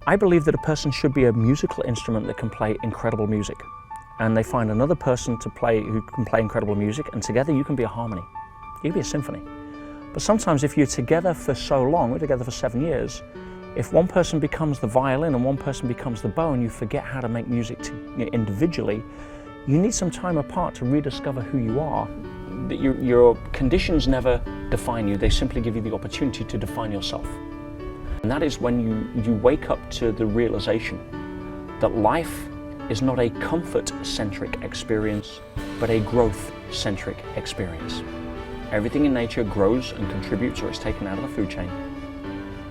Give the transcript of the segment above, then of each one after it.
I believe that a person should be a musical instrument that can play incredible music. And they find another person to play who can play incredible music, and together you can be a harmony. You can be a symphony. But sometimes if you're together for so long, we're together for 7 years, if one person becomes the violin and one person becomes the bow and you forget how to make music individually, you need some time apart to rediscover who you are. Your conditions never define you, they simply give you the opportunity to define yourself. And that is when you wake up to the realization that life is not a comfort-centric experience, but a growth-centric experience. Everything in nature grows and contributes or is taken out of the food chain,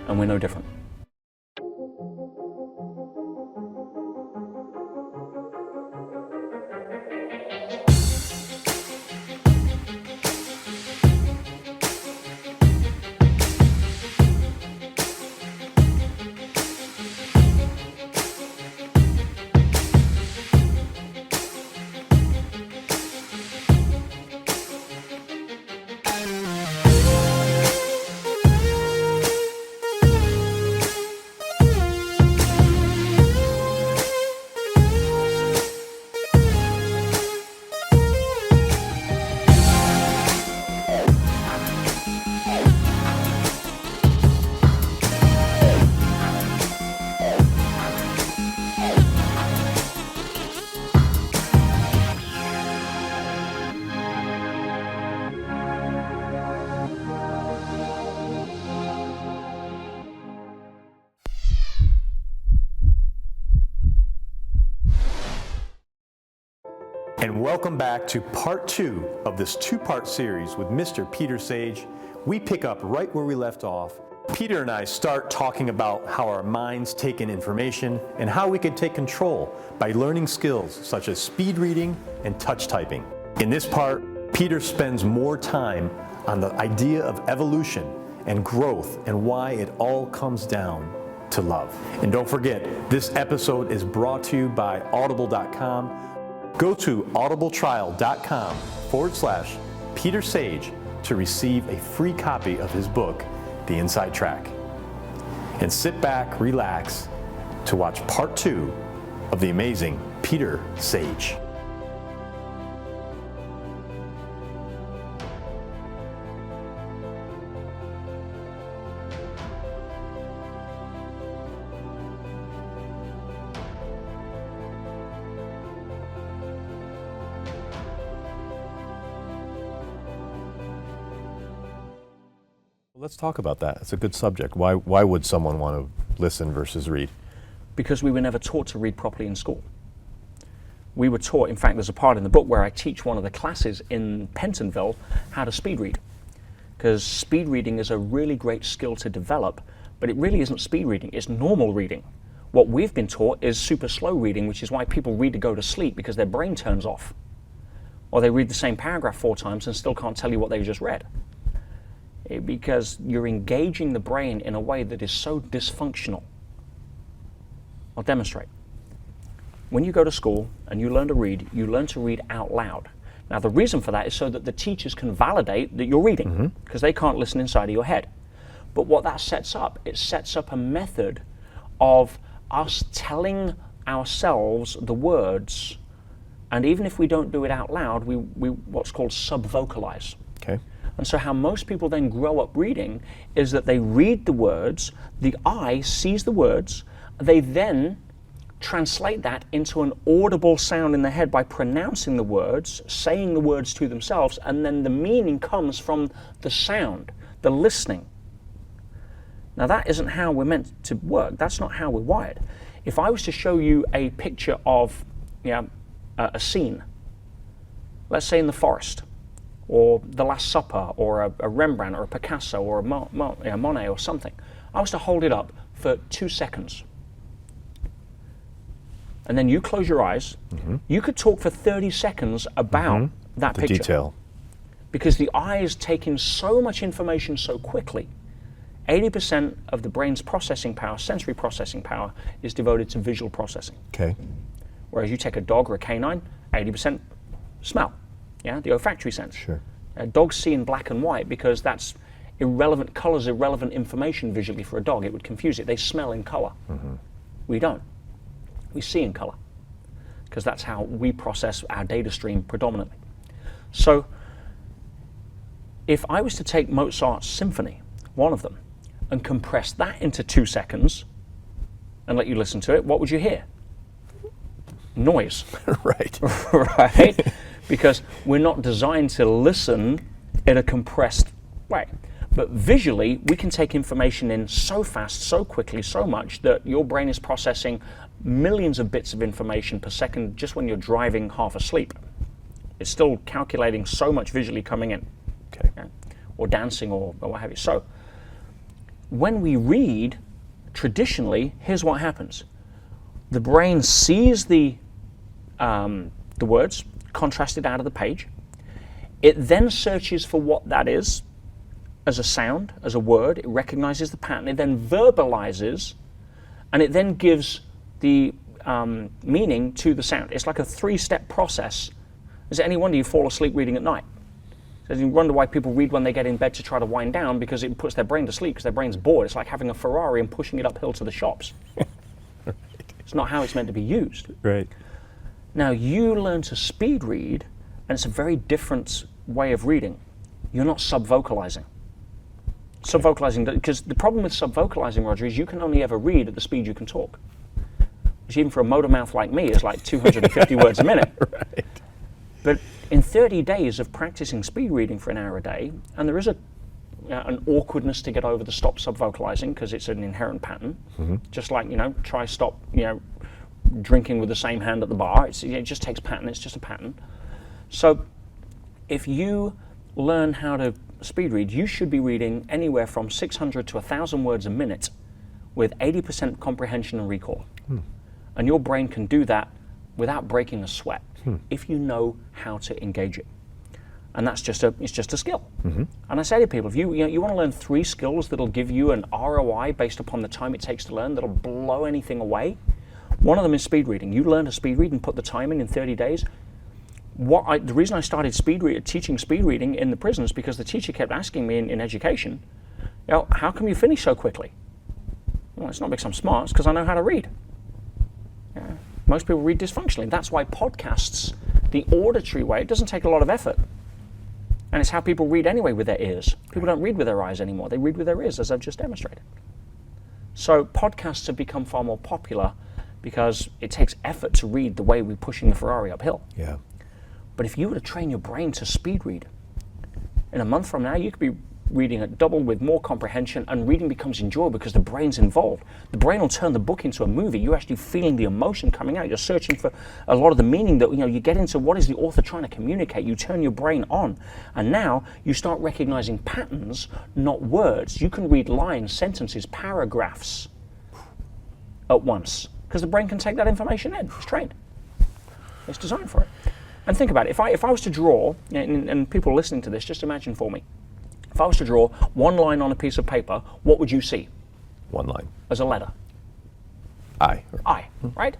and we're no different. And welcome back to part 2 of this 2-part series with Mr. Peter Sage. We pick up right where we left off. Peter and I start talking about how our minds take in information and how we can take control by learning skills such as speed reading and touch typing. In this part, Peter spends more time on the idea of evolution and growth and why it all comes down to love. And don't forget, this episode is brought to you by Audible.com. Go to audibletrial.com/Peter Sage to receive a free copy of his book, The Inside Track. And sit back, relax, to watch part 2 of the amazing Peter Sage. Let's talk about that. It's a good subject. Why would someone want to listen versus read? Because we were never taught to read properly in school. We were taught, in fact, there's a part in the book where I teach one of the classes in Pentonville how to speed read. Because speed reading is a really great skill to develop, but it really isn't speed reading, it's normal reading. What we've been taught is super slow reading, which is why people read to go to sleep, because their brain turns off. Or they read the same paragraph 4 times and still can't tell you what they just read. Because you're engaging the brain in a way that is so dysfunctional. I'll demonstrate. When you go to school and you learn to read out loud. Now the reason for that is so that the teachers can validate that you're reading, because they can't listen inside of your head. But what that sets up, it sets up a method of us telling ourselves the words, and even if we don't do it out loud, we what's called sub-vocalize. Okay. And so how most people then grow up reading is that they read the words, the eye sees the words, they then translate that into an audible sound in their head by pronouncing the words, saying the words to themselves, and then the meaning comes from the sound, the listening. Now that isn't how we're meant to work. That's not how we're wired. If I was to show you a picture of a scene, let's say in the forest, or The Last Supper, or a Rembrandt, or a Picasso, or a Monet, or something. I was to hold it up for 2 seconds. And then you close your eyes. You could talk for 30 seconds about that picture. The detail. Because the eye is taking so much information so quickly. 80% of the brain's processing power, sensory processing power, is devoted to visual processing. Okay. Whereas you take a dog or a canine, 80% smell. Yeah, the olfactory sense. Sure. Dogs see in black and white because that's irrelevant colors, irrelevant information visually for a dog. It would confuse it. They smell in color. We don't. We see in color, because that's how we process our data stream predominantly. So if I was to take Mozart's Symphony, one of them, and compress that into 2 seconds and let you listen to it, what would you hear? Noise. Right. Right? Because we're not designed to listen in a compressed way. But visually, we can take information in so fast, so quickly, so much that your brain is processing millions of bits of information per second just when you're driving half asleep. It's still calculating so much visually coming in. Okay. Yeah? Or dancing or what have you. So when we read, traditionally, here's what happens. The brain sees the words contrasted out of the page. It then searches for what that is as a sound, as a word. It recognizes the pattern. It then verbalizes, and it then gives the meaning to the sound. It's like a 3-step process. Is it any wonder you fall asleep reading at night? So you wonder why people read when they get in bed to try to wind down, because it puts their brain to sleep because their brain's bored. It's like having a Ferrari and pushing it uphill to the shops. Right. It's not how it's meant to be used. Right. Now you learn to speed read, and it's a very different way of reading. You're not sub-vocalizing. Sub-vocalizing, because the problem with sub-vocalizing, Roger, is you can only ever read at the speed you can talk. Which even for a motor mouth like me is like 250 words a minute. Right. But in 30 days of practicing speed reading for an hour a day, and there is an awkwardness to get over the stop sub-vocalizing because it's an inherent pattern. Just like, try stop, drinking with the same hand at the bar. It just takes pattern, it's just a pattern. So if you learn how to speed read, you should be reading anywhere from 600 to 1,000 words a minute with 80% comprehension and recall. And your brain can do that without breaking a sweat if you know how to engage it. And that's just a skill. And I say to people, if you want to learn 3 skills that'll give you an ROI based upon the time it takes to learn, that'll blow anything away, one of them is speed reading. You learn to speed read and put the time in 30 days. The reason I started teaching speed reading in the prisons, because the teacher kept asking me in education, how come you finish so quickly? Well, it's not because I'm smart, it's because I know how to read. Most people read dysfunctionally. That's why podcasts, the auditory way, it doesn't take a lot of effort. And it's how people read anyway with their ears. People don't read with their eyes anymore. They read with their ears, as I've just demonstrated. So podcasts have become far more popular because it takes effort to read the way we're pushing the Ferrari uphill. Yeah. But if you were to train your brain to speed read, in a month from now, you could be reading at double with more comprehension, and reading becomes enjoyable because the brain's involved. The brain will turn the book into a movie. You're actually feeling the emotion coming out. You're searching for a lot of the meaning that, you get into what is the author trying to communicate. You turn your brain on, and now you start recognizing patterns, not words. You can read lines, sentences, paragraphs at once because the brain can take that information in. It's trained. It's designed for it. And think about it. If I was to draw, and people listening to this, just imagine for me, if I was to draw one line on a piece of paper, what would you see? One line. As a letter. I. I, right?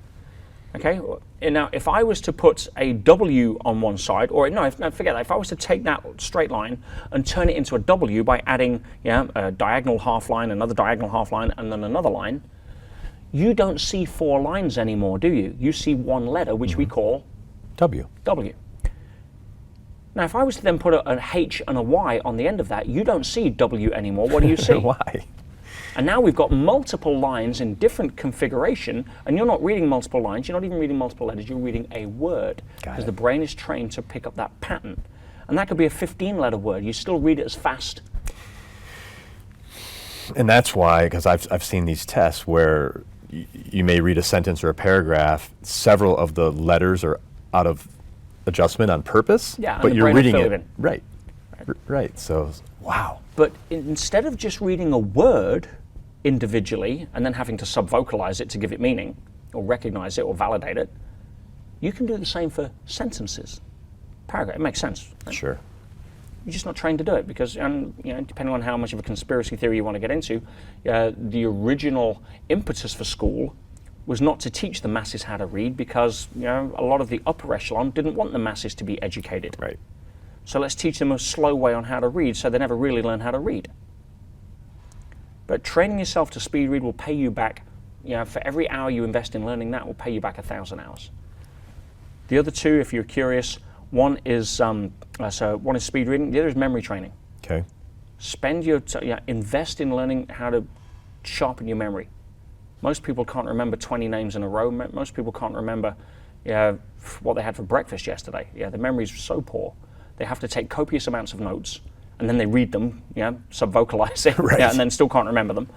Okay, and now if I was to put a W on one side, or no, forget that. If I was to take that straight line and turn it into a W by adding a diagonal half line, another diagonal half line, and then another line, you don't see 4 lines anymore, do you? You see one letter, which we call W. W. Now, if I was to then put an H and a Y on the end of that, you don't see W anymore. What do you see? Why? And now we've got multiple lines in different configuration, and you're not reading multiple lines, you're not even reading multiple letters, you're reading a word. Because the brain is trained to pick up that pattern. And that could be a 15-letter word. You still read it as fast. And that's why, because I've seen these tests where you may read a sentence or a paragraph, several of the letters are out of adjustment on purpose, but you're reading it. Right. So, wow. But instead of just reading a word individually and then having to sub-vocalize it to give it meaning, or recognize it, or validate it, you can do the same for sentences. Paragraph, it makes sense. Right? Sure. You're just not trained to do it because, depending on how much of a conspiracy theory you want to get into, the original impetus for school was not to teach the masses how to read because, a lot of the upper echelon didn't want the masses to be educated. Right. So let's teach them a slow way on how to read so they never really learn how to read. But training yourself to speed read will pay you back for every hour you invest in learning that will pay you back 1,000 hours. The other two, if you're curious, one is speed reading, the other is memory training. Okay. Invest in learning how to sharpen your memory. Most people can't remember 20 names in a row. Most people can't remember what they had for breakfast yesterday. The memory's so poor. They have to take copious amounts of notes, and then they read them, sub-vocalizing, right. And then still can't remember them.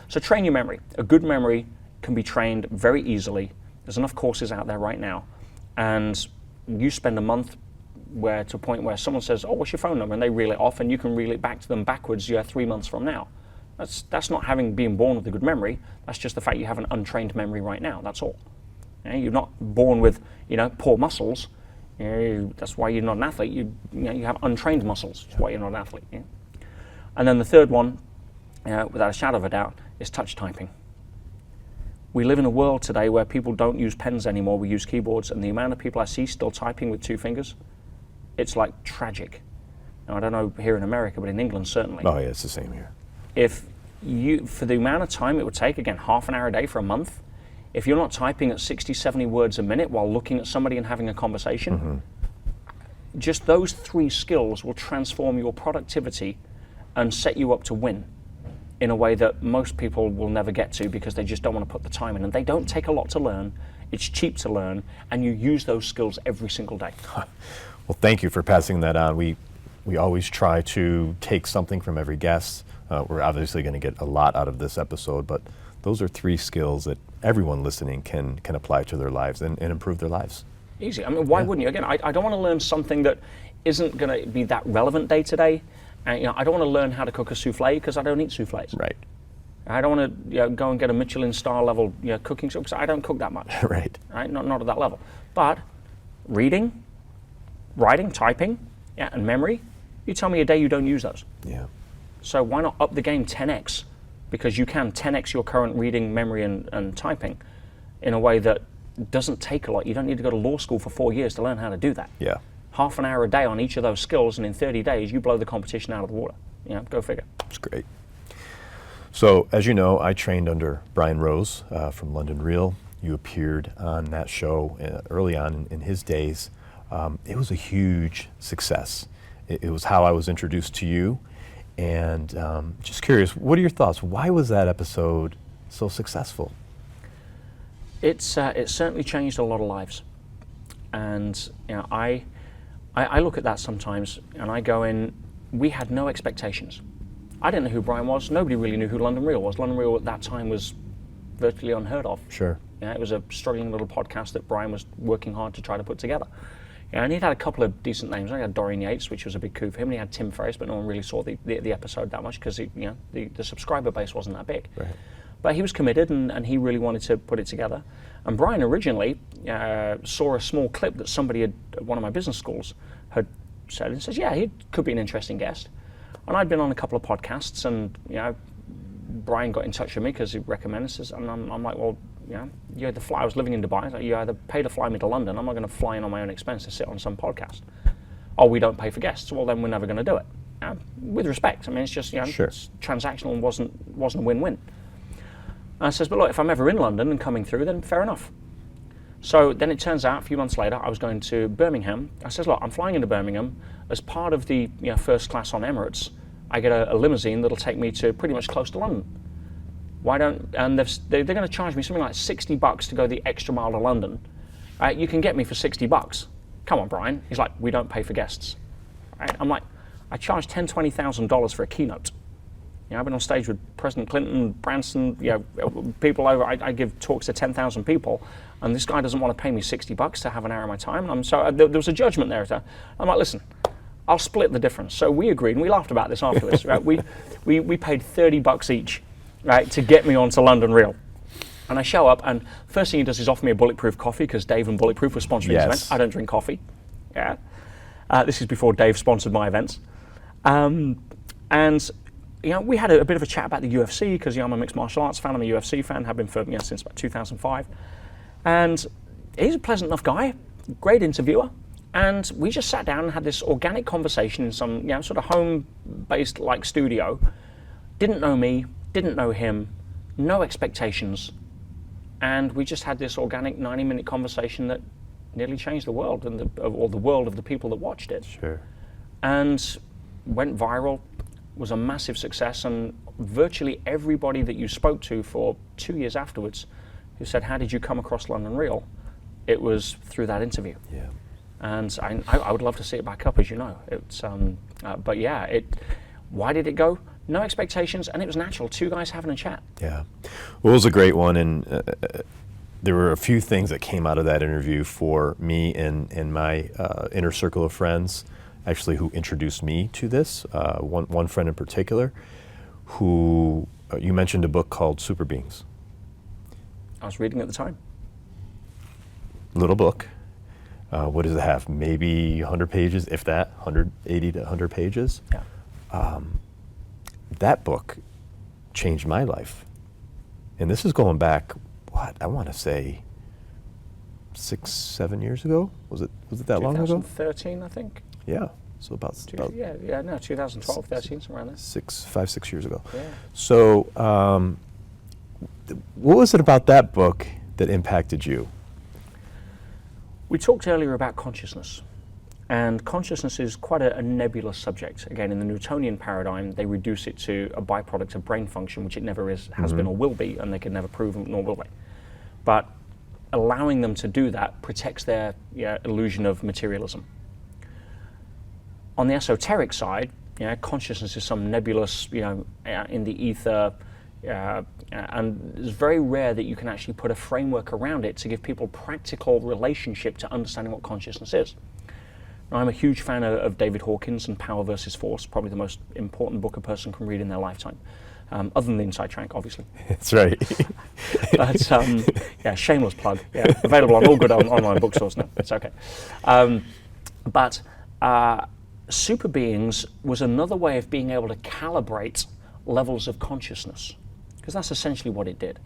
So train your memory. A good memory can be trained very easily. There's enough courses out there right now. And you spend a month to a point where someone says, oh, what's your phone number? And they reel it off, and you can reel it back to them backwards 3 months from now. That's not being born with a good memory. That's just the fact you have an untrained memory right now. That's all. You're not born with poor muscles. That's why you're not an athlete. You have untrained muscles. That's why you're not an athlete. And then the third one, without a shadow of a doubt, is touch typing. We live in a world today where people don't use pens anymore. We use keyboards, and the amount of people I see still typing with 2 fingers, it's like tragic. Now, I don't know here in America, but in England certainly. Oh yeah, it's the same here. For the amount of time it would take, again, half an hour a day for a month, if you're not typing at 60, 70 words a minute while looking at somebody and having a conversation, just those 3 skills will transform your productivity and set you up to win in a way that most people will never get to because they just don't want to put the time in. And they don't take a lot to learn. It's cheap to learn, and you use those skills every single day. Well, thank you for passing that on. We always try to take something from every guest. We're obviously going to get a lot out of this episode, but those are 3 skills that everyone listening can apply to their lives and improve their lives. Easy. I mean, why wouldn't you? Again, I don't want to learn something that isn't going to be that relevant day to day. And I don't want to learn how to cook a souffle because I don't eat souffles. Right. I don't want to go and get a Michelin star level cooking show because I don't cook that much. Right. Not at that level. But reading, writing, typing, and memory, you tell me a day you don't use those. Yeah. So why not up the game 10x? Because you can 10x your current reading, memory, and typing in a way that doesn't take a lot. You don't need to go to law school for 4 years to learn how to do that. Yeah. Half an hour a day on each of those skills, and in 30 days, you blow the competition out of the water. Go figure. That's great. So, as you know, I trained under Brian Rose from London Real. You appeared on that show early on in his days. It was a huge success. It was how I was introduced to you. And just curious, what are your thoughts? Why was that episode so successful? It certainly changed a lot of lives. And I look at that sometimes and I go in, we had no expectations. I didn't know who Brian was. Nobody really knew who London Real was. London Real at that time was virtually unheard of. Sure. It was a struggling little podcast that Brian was working hard to try to put together. And he'd had a couple of decent names. I had Dorian Yates, which was a big coup for him, and he had Tim Ferriss, but no one really saw the episode that much because the subscriber base wasn't that big. Right. But he was committed, and he really wanted to put it together. And Brian originally saw a small clip that somebody at one of my business schools had said, and says, he could be an interesting guest. And I'd been on a couple of podcasts, and Brian got in touch with me because he recommended us, and I'm like, well, you had to fly. I was living in Dubai. Like, you either pay to fly me to London. I'm not going to fly in on my own expense to sit on some podcast. Oh, we don't pay for guests. Well, then we're never going to do it. With respect, I mean, it's just Sure. It's transactional and wasn't a win-win. And I says, but look, if I'm ever in London and coming through, then fair enough. So then it turns out a few months later, I was going to Birmingham. I says, look, I'm flying into Birmingham as part of the first class on Emirates. I get a limousine that'll take me to pretty much close to London. And they're going to charge me something like $60 to go the extra mile to London. You can get me for $60. Come on, Brian. He's like, we don't pay for guests. Right? I'm like, I charge $10,000, $20,000 for a keynote. I've been on stage with President Clinton, Branson, people over. I give talks to 10,000 people, and this guy doesn't want to pay me $60 to have an hour of my time. And there was a judgment there. I'm like, listen, I'll split the difference. So we agreed, and we laughed about this after this. Right? We paid $30 each, right, to get me onto London Real. And I show up, and first thing he does is offer me a Bulletproof coffee, because Dave and Bulletproof were sponsoring his events. I don't drink coffee. This is before Dave sponsored my events. And we had a bit of a chat about the UFC, because I'm a mixed martial arts fan. I'm a UFC fan, have been for since about 2005. And he's a pleasant enough guy, great interviewer. And we just sat down and had this organic conversation in some sort of home-based like studio. Didn't know me, didn't know him, no expectations, And we just had this organic 90-minute conversation that nearly changed the world, or the world of the people that watched it. Sure. And went viral, was a massive success, and virtually everybody that you spoke to for 2 years afterwards who said, how did you come across London Real? It was through that interview. Yeah. And I would love to see it back up, as you know. It's, but yeah, why did it go? No expectations, and it was natural. Two guys having a chat. Yeah. Well, it was a great one, and there were a few things that came out of that interview for me and my inner circle of friends, actually, who introduced me to this. One friend in particular, who you mentioned a book called Super Beings. I was reading at the time. Little book. What does it have? Maybe 100 pages, if that, 180 to 100 pages. Yeah. That book changed my life. And this is going back, what, I want to say 6, 7 years ago? Was it that long ago? 2013, I think. Yeah. So about 2012, 13, somewhere around there. 5, 6 years ago. Yeah. So what was it about that book that impacted you? We talked earlier about consciousness, and consciousness is quite a nebulous subject. Again, in the Newtonian paradigm, they reduce it to a byproduct of brain function, which it never is, has been or will be, and they can never prove nor will they. But allowing them to do that protects their illusion of materialism. On the esoteric side, consciousness is some nebulous, in the ether, and it's very rare that you can actually put a framework around it to give people practical relationship to understanding what consciousness is. Now, I'm a huge fan of David Hawkins and Power versus Force, probably the most important book a person can read in their lifetime, other than the Inside Track, obviously. That's right. But shameless plug. Yeah, available on all good online bookstores now. It's okay. But Super Beings was another way of being able to calibrate levels of consciousness, because that's essentially what it did.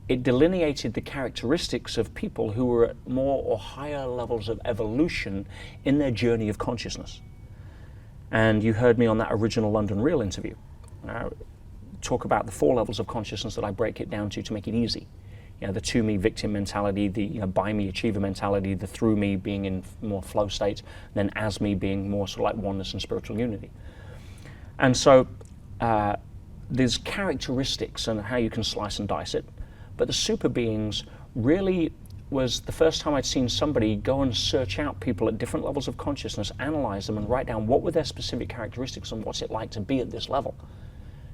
It delineated the characteristics of people who were at more or higher levels of evolution in their journey of consciousness. And you heard me on that original London Real interview talk about the 4 levels of consciousness that I break it down to make it easy. The to me victim mentality, the by me achiever mentality, the through me being in more flow state, then as me being more sort of like oneness and spiritual unity. And so there's characteristics and how you can slice and dice it, but the Super Beings really was the first time I'd seen somebody go and search out people at different levels of consciousness, analyze them, and write down what were their specific characteristics and what's it like to be at this level.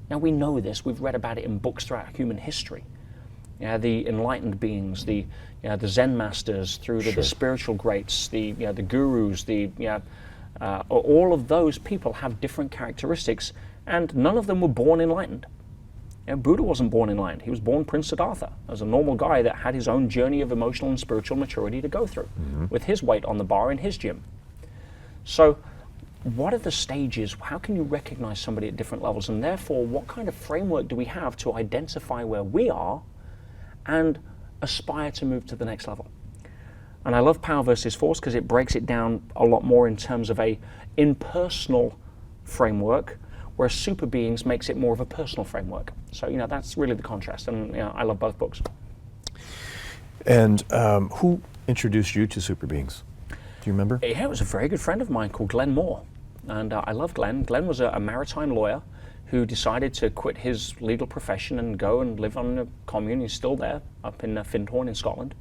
Now, we know this, we've read about it in books throughout human history. The enlightened beings, the Zen masters, through to the spiritual greats, the gurus, all of those people have different characteristics, and none of them were born enlightened. Buddha wasn't born enlightened. He was born Prince Siddhartha as a normal guy that had his own journey of emotional and spiritual maturity to go through, with his weight on the bar in his gym. So what are the stages? How can you recognize somebody at different levels? And therefore, what kind of framework do we have to identify where we are and aspire to move to the next level? And I love Power versus Force because it breaks it down a lot more in terms of a impersonal framework, whereas Super Beings makes it more of a personal framework. So, that's really the contrast, and I love both books. And who introduced you to Super Beings? Do you remember? Yeah, it was a very good friend of mine called Glenn Moore, and I love Glenn. Glenn was a maritime lawyer who decided to quit his legal profession and go and live on a commune. He's still there, up in Findhorn in Scotland,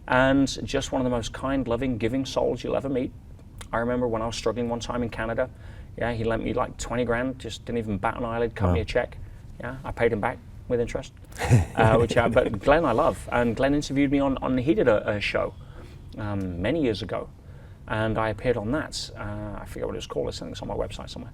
and just one of the most kind, loving, giving souls you'll ever meet. I remember when I was struggling one time in Canada, he lent me like 20 grand, just didn't even bat an eyelid, cut me a check. I paid him back with interest. But Glenn I love, and Glenn interviewed me on he did a show many years ago, and I appeared on that. I forget what it was called, I think it's on my website somewhere,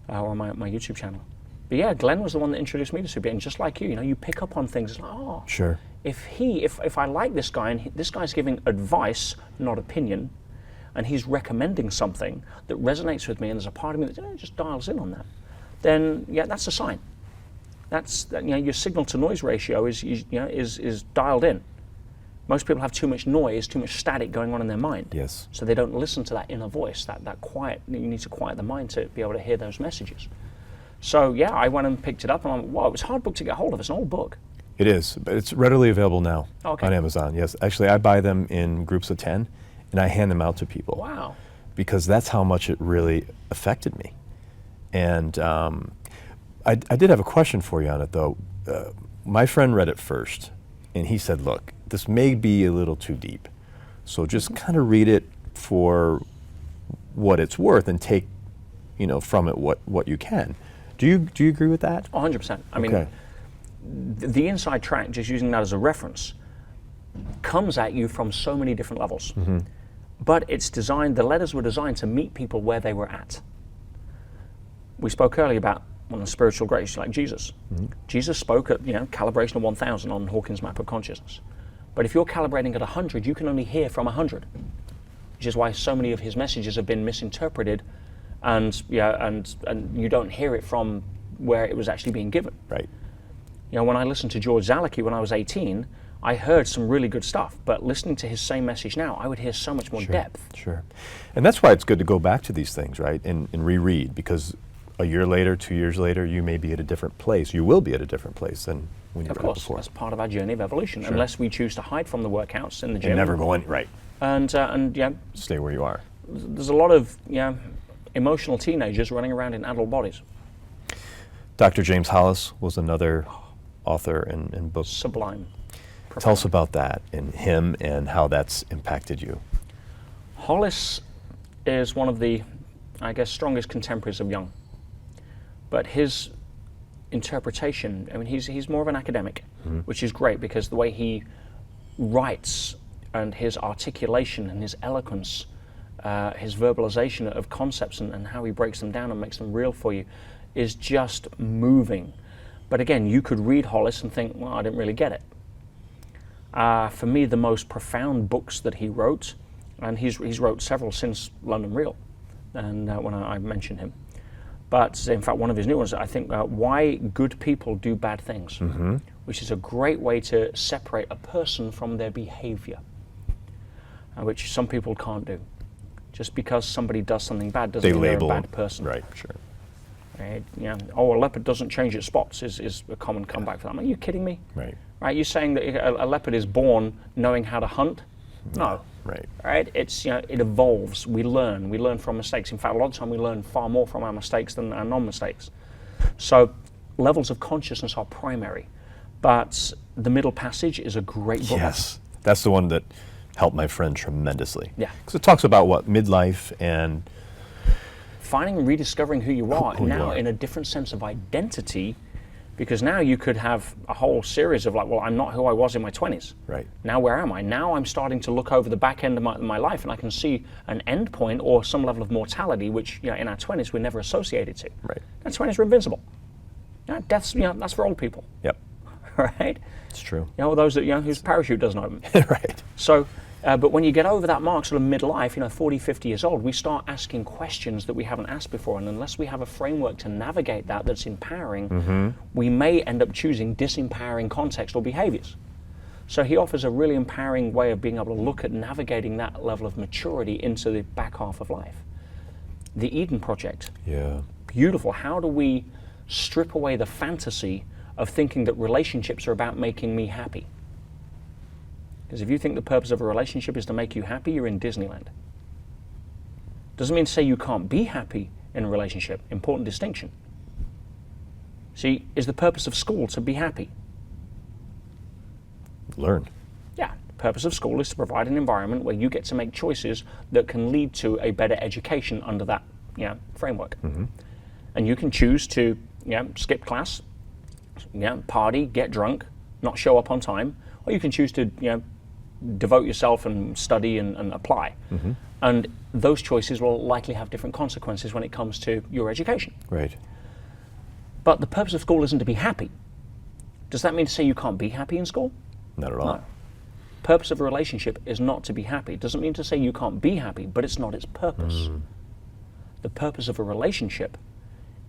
or on my YouTube channel. But yeah, Glenn was the one that introduced me to Super, and just like you, you pick up on things, it's like, oh, sure. If I like this guy, and this guy's giving advice, not opinion, and he's recommending something that resonates with me, and there's a part of me that just dials in on that, then that's a sign. That's your signal to noise ratio is dialed in. Most people have too much noise, too much static going on in their mind. Yes. So they don't listen to that inner voice, that quiet. You need to quiet the mind to be able to hear those messages. So I went and picked it up, and I'm, wow, it was a hard book to get hold of. It's an old book. It is, but it's readily available now on Amazon. Yes, actually, I buy them in groups of 10, and I hand them out to people. Wow. Because that's how much it really affected me. And I did have a question for you on it, though. My friend read it first, and he said, look, this may be a little too deep, so just kind of read it for what it's worth and take, from it what you can. Do you agree with that? 100%. I mean, the inside track, just using that as a reference, comes at you from so many different levels. Mm-hmm. But it's designed, the letters were designed to meet people where they were at. We spoke earlier about one of the spiritual greats, like Jesus. Mm-hmm. Jesus spoke at, calibration of 1,000 on Hawkins' map of consciousness. But if you're calibrating at 100, you can only hear from 100, which is why so many of his messages have been misinterpreted, and you don't hear it from where it was actually being given. Right. When I listened to George Zaleki when I was 18, I heard some really good stuff, but listening to his same message now, I would hear so much more depth. Sure. And that's why it's good to go back to these things, right, and reread, because a year later, 2 years later, you may be at a different place. You will be at a different place than when you were before. Of course, that's part of our journey of evolution, unless we choose to hide from the workouts in the gym. And never go in, right. And stay where you are. There's a lot of emotional teenagers running around in adult bodies. Dr. James Hollis was another author and book. Sublime. Profound. Tell us about that and him and how that's impacted you. Hollis is one of the, strongest contemporaries of Jung. But his interpretation, he's more of an academic, which is great because the way he writes and his articulation and his eloquence, his verbalization of concepts and how he breaks them down and makes them real for you is just moving. But again, you could read Hollis and think, well, I didn't really get it. For me, the most profound books that he wrote, and he's wrote several since London Real, and when I mentioned him. But in fact, one of his new ones, I think, Why Good People Do Bad Things, which is a great way to separate a person from their behavior, which some people can't do. Just because somebody does something bad doesn't mean they're a bad person. Right, sure. Right? A leopard doesn't change its spots is a common comeback for that. Are you kidding me? Right. Right? You're saying that a leopard is born knowing how to hunt? No. Right. Right? It's it evolves. We learn from mistakes. In fact, a lot of the time we learn far more from our mistakes than our non-mistakes. So levels of consciousness are primary, but The Middle Passage is a great book. Yes, that's the one that helped my friend tremendously. Yeah. Because it talks about midlife and finding and rediscovering who you are in a different sense of identity. Because now you could have a whole series of I'm not who I was in my 20s. Right. Now where am I? Now I'm starting to look over the back end of my life and I can see an end point or some level of mortality, which in our 20s we're never associated to. Right. Our 20s are invincible. Death's that's for old people. Yep. Right? It's true. Those that whose parachute doesn't open. Right. So but when you get over that mark, sort of midlife, 40, 50 years old, we start asking questions that we haven't asked before. And unless we have a framework to navigate that's empowering, we may end up choosing disempowering context or behaviors. So he offers a really empowering way of being able to look at navigating that level of maturity into the back half of life. The Eden Project. Yeah. Beautiful. How do we strip away the fantasy of thinking that relationships are about making me happy? Because if you think the purpose of a relationship is to make you happy, you're in Disneyland. Doesn't mean to say you can't be happy in a relationship. Important distinction. See, is the purpose of school to be happy? Learn. Yeah. The purpose of school is to provide an environment where you get to make choices that can lead to a better education under that framework. And you can choose to skip class, party, get drunk, not show up on time, or you can choose to devote yourself and study and apply. And those choices will likely have different consequences when it comes to your education. Right. But the purpose of school isn't to be happy. Does that mean to say you can't be happy in school? Not at all. No. Purpose of a relationship is not to be happy. Doesn't mean to say you can't be happy, but it's not its purpose. The purpose of a relationship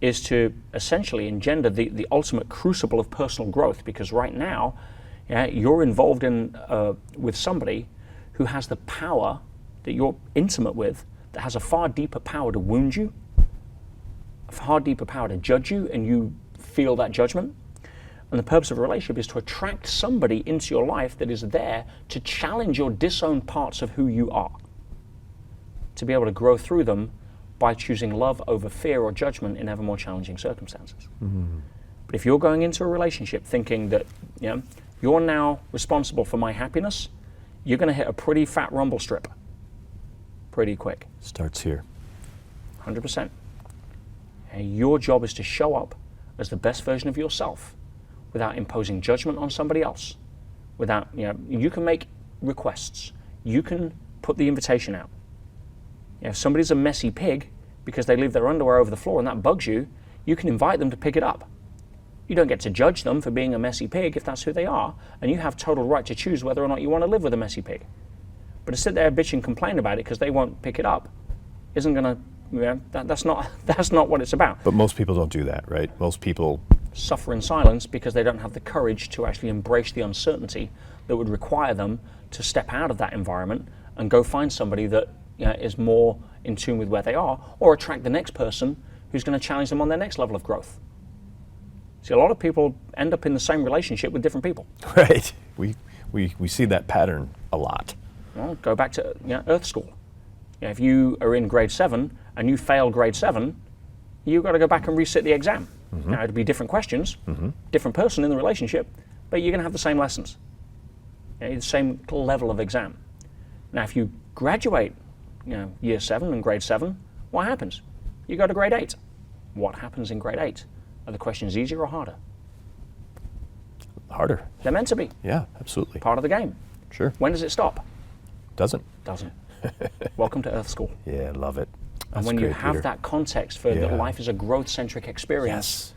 is to essentially engender the ultimate crucible of personal growth, because right now, you're involved with somebody who has the power that you're intimate with, that has a far deeper power to wound you, a far deeper power to judge you, and you feel that judgment. And the purpose of a relationship is to attract somebody into your life that is there to challenge your disowned parts of who you are, to be able to grow through them by choosing love over fear or judgment in ever more challenging circumstances. Mm-hmm. But if you're going into a relationship thinking that you're now responsible for my happiness, you're going to hit a pretty fat rumble strip pretty quick. Starts here. 100%. And your job is to show up as the best version of yourself without imposing judgment on somebody else. Without, you can make requests. You can put the invitation out. If somebody's a messy pig because they leave their underwear over the floor and that bugs you, you can invite them to pick it up. You don't get to judge them for being a messy pig if that's who they are, and you have total right to choose whether or not you want to live with a messy pig. But to sit there, bitch, and complain about it because they won't pick it up isn't going to, that's not what it's about. But most people don't do that, right? Most people suffer in silence because they don't have the courage to actually embrace the uncertainty that would require them to step out of that environment and go find somebody that is more in tune with where they are, or attract the next person who's going to challenge them on their next level of growth. See, a lot of people end up in the same relationship with different people. Right. We see that pattern a lot. Well, go back to Earth School. If you are in grade 7 and you fail grade 7, you've got to go back and resit the exam. Mm-hmm. Now, it'll be different questions, different person in the relationship, but you're going to have the same lessons, the same level of exam. Now, if you graduate year 7 and grade 7, what happens? You go to grade 8. What happens in grade 8? Are the questions easier or harder? Harder. They're meant to be. Yeah, absolutely. Part of the game. Sure. When does it stop? Doesn't. Welcome to Earth School. Yeah, I love it. And when you have that context for that life is a growth-centric experience,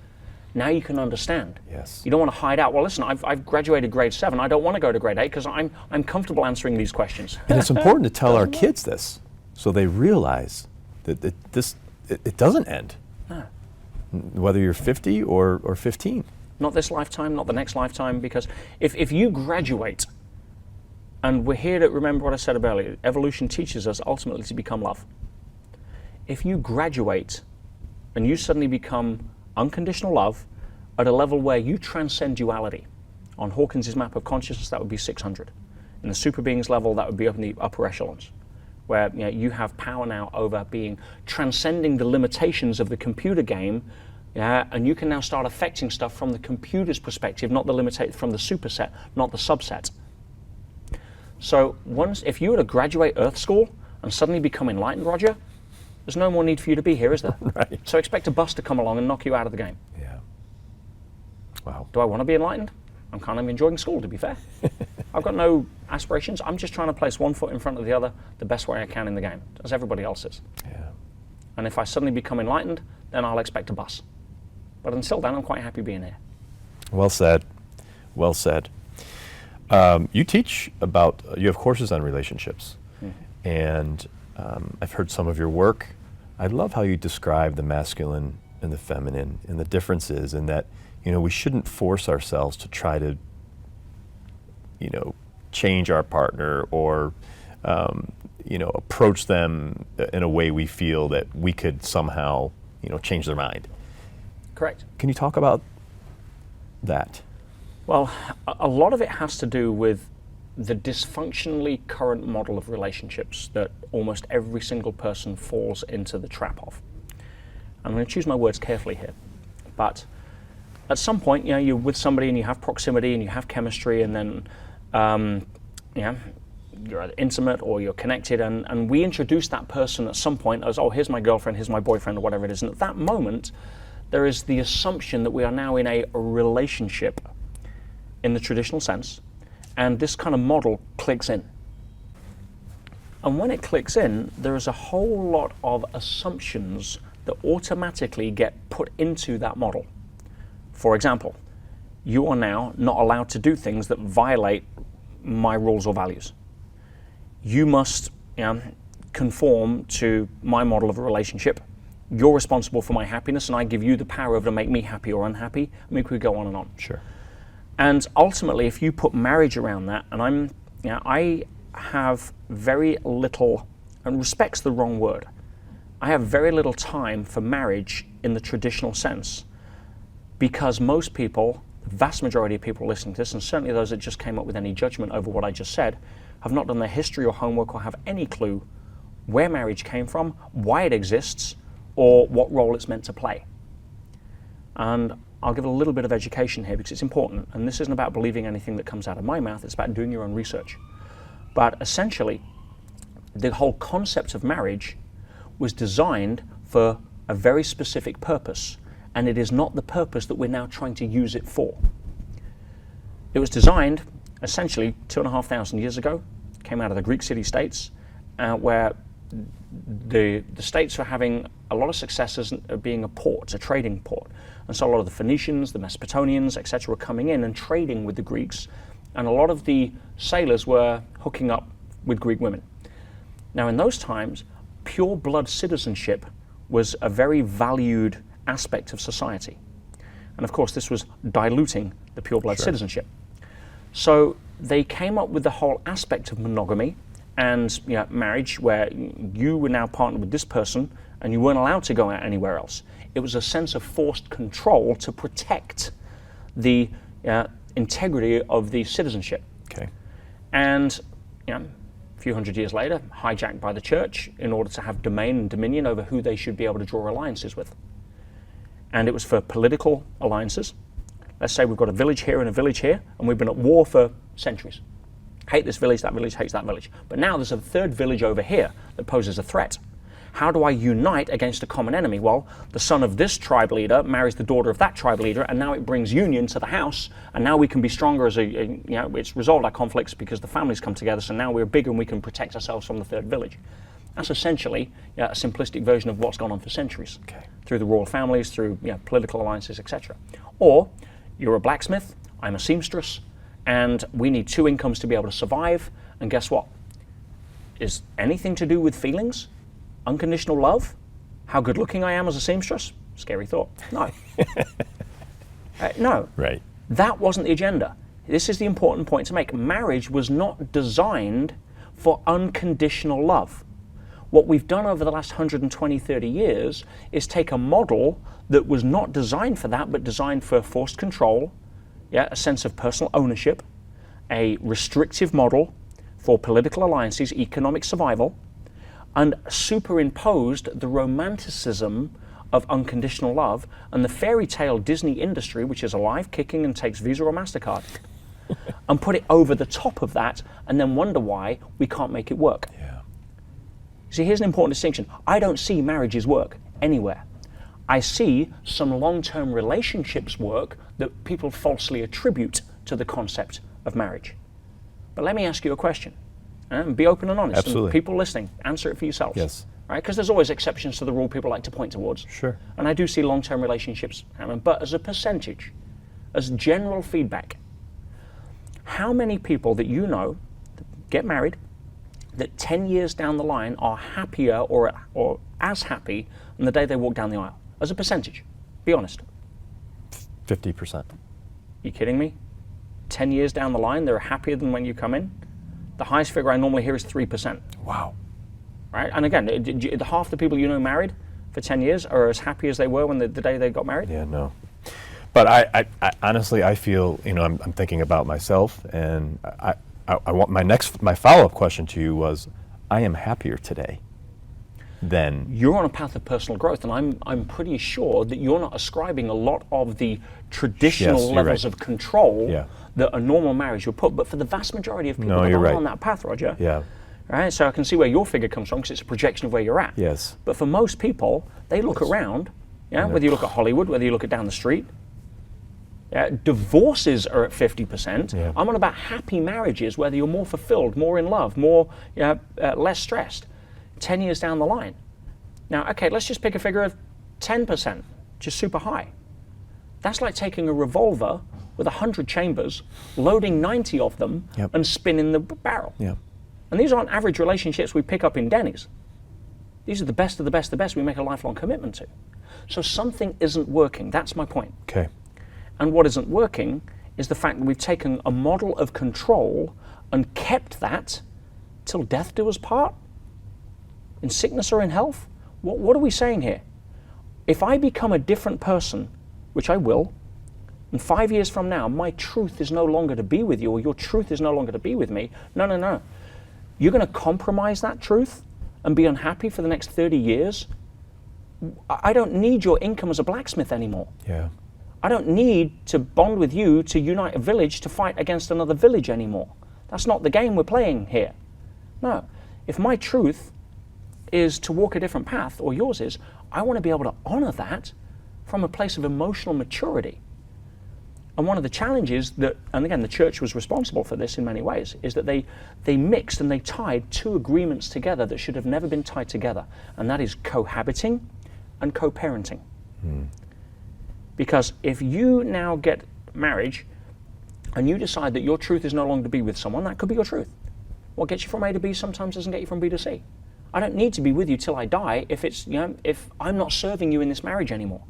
now you can understand. Yes. You don't want to hide out. Well, listen, I've graduated grade 7. I don't want to go to grade 8 because I'm comfortable answering these questions. And it's important to tell our kids this so they realize that it doesn't end. No. Whether you're 50 or 15. Not this lifetime, not the next lifetime, because if you graduate, and we're here to remember what I said earlier, evolution teaches us ultimately to become love. If you graduate and you suddenly become unconditional love at a level where you transcend duality, on Hawkins' map of consciousness, that would be 600. In the super beings level, that would be up in the upper echelons, where you have power now over being transcending the limitations of the computer game, and you can now start affecting stuff from the computer's perspective, not the from the superset, not the subset. So if you were to graduate Earth School and suddenly become enlightened, Roger, there's no more need for you to be here, is there? Right. So expect a bus to come along and knock you out of the game. Yeah. Wow. Do I want to be enlightened? I'm kind of enjoying school, to be fair. I've got no aspirations. I'm just trying to place one foot in front of the other the best way I can in the game, as everybody else is. Yeah. And if I suddenly become enlightened, then I'll expect a bus. But until then, I'm quite happy being here. Well said. Well said. You teach you have courses on relationships, and I've heard some of your work. I love how you describe the masculine and the feminine and the differences, and that we shouldn't force ourselves to try to change our partner or approach them in a way we feel that we could somehow change their mind. Correct. Can you talk about that? Well, a lot of it has to do with the dysfunctionally current model of relationships that almost every single person falls into the trap of. I'm going to choose my words carefully here. But at some point, you're with somebody and you have proximity and you have chemistry, and then you're either intimate or you're connected, and we introduce that person at some point as, oh, here's my girlfriend, here's my boyfriend, or whatever it is. And at that moment, there is the assumption that we are now in a relationship in the traditional sense, and this kind of model clicks in. And when it clicks in, there is a whole lot of assumptions that automatically get put into that model. For example, you are now not allowed to do things that violate my rules or values. You must conform to my model of a relationship. You're responsible for my happiness, and I give you the power to make me happy or unhappy. I mean, we could go on and on. Sure. And ultimately, if you put marriage around that, and I have very little, and respect's the wrong word, I have very little time for marriage in the traditional sense, because most people the vast majority of people listening to this, and certainly those that just came up with any judgment over what I just said, have not done their history or homework or have any clue where marriage came from, why it exists, or what role it's meant to play. And I'll give a little bit of education here because it's important, and this isn't about believing anything that comes out of my mouth, it's about doing your own research. But essentially, the whole concept of marriage was designed for a very specific purpose, and it is not the purpose that we're now trying to use it for. It was designed essentially 2,500 years ago, came out of the Greek city-states, where the states were having a lot of successes of being a port, a trading port. And so a lot of the Phoenicians, the Mesopotamians, etc. were coming in and trading with the Greeks, and a lot of the sailors were hooking up with Greek women. Now in those times, pure blood citizenship was a very valued aspect of society. And of course this was diluting the pure blood citizenship. So they came up with the whole aspect of monogamy and marriage, where you were now partnered with this person and you weren't allowed to go out anywhere else. It was a sense of forced control to protect the integrity of the citizenship. Okay. And a few hundred years later, hijacked by the church in order to have domain and dominion over who they should be able to draw alliances with. And it was for political alliances. Let's say we've got a village here and a village here, and we've been at war for centuries. Hate this village, that village hates that village. But now there's a third village over here that poses a threat. How do I unite against a common enemy? Well, the son of this tribe leader marries the daughter of that tribe leader, and now it brings union to the house, and now we can be stronger as it's resolved our conflicts because the families come together, so now we're bigger and we can protect ourselves from the third village. That's essentially a simplistic version of what's gone on for centuries, through the royal families, through political alliances, etc. Or you're a blacksmith, I'm a seamstress, and we need two incomes to be able to survive, and guess what? Is anything to do with feelings? Unconditional love? How good looking I am as a seamstress? Scary thought. No. No. Right. That wasn't the agenda. This is the important point to make. Marriage was not designed for unconditional love. What we've done over the last 120, 30 years is take a model that was not designed for that, but designed for forced control, a sense of personal ownership, a restrictive model for political alliances, economic survival, and superimposed the romanticism of unconditional love and the fairy tale Disney industry, which is alive, kicking, and takes Visa or MasterCard, and put it over the top of that, and then wonder why we can't make it work. Yeah. See, here's an important distinction. I don't see marriages work anywhere. I see some long-term relationships work that people falsely attribute to the concept of marriage. But let me ask you a question. And be open and honest. Absolutely. And people listening, answer it for yourselves. Yes. Right? Because there's always exceptions to the rule people like to point towards. Sure. And I do see long-term relationships happen, but as a percentage, as general feedback, how many people that you know get married that 10 years down the line are happier or as happy than the day they walk down the aisle? As a percentage, be honest. 50%. You kidding me? 10 years down the line, they're happier than when you come in? The highest figure I normally hear is 3%. Wow. Right? And again, half the people you know married for 10 years are as happy as they were when the day they got married? Yeah, no. But I honestly, I feel, I'm thinking about myself, and I want my follow-up question to you was, I am happier today than... You're on a path of personal growth, and I'm pretty sure that you're not ascribing a lot of the traditional levels of control that a normal marriage would put. But for the vast majority of people that are on that path, Roger, right? So I can see where your figure comes from because it's a projection of where you're at. Yes. But for most people, they look around, whether you look at Hollywood, whether you look at down the street, divorces are at 50%. Yeah. I'm on about happy marriages, whether you're more fulfilled, more in love, more less stressed, 10 years down the line. Now, okay, let's just pick a figure of 10%, just super high. That's like taking a revolver with 100 chambers, loading 90 of them, and spinning the barrel. Yep. And these aren't average relationships we pick up in Denny's. These are the best of the best of the best we make a lifelong commitment to. So something isn't working. That's my point. Okay. And what isn't working is the fact that we've taken a model of control and kept that till death do us part, in sickness or in health. What are we saying here? If I become a different person, which I will, and 5 years from now, my truth is no longer to be with you, or your truth is no longer to be with me. No, no, no. You're going to compromise that truth and be unhappy for the next 30 years? I don't need your income as a blacksmith anymore. Yeah. I don't need to bond with you to unite a village to fight against another village anymore. That's not the game we're playing here. No. If my truth is to walk a different path, or yours is, I want to be able to honor that from a place of emotional maturity. And one of the challenges that, and again, the church was responsible for this in many ways, is that they mixed and they tied two agreements together that should have never been tied together. And that is cohabiting and co-parenting. Because if you now get marriage and you decide that your truth is no longer to be with someone, that could be your truth. What gets you from A to B sometimes doesn't get you from B to C. I don't need to be with you till I die if I'm not serving you in this marriage anymore.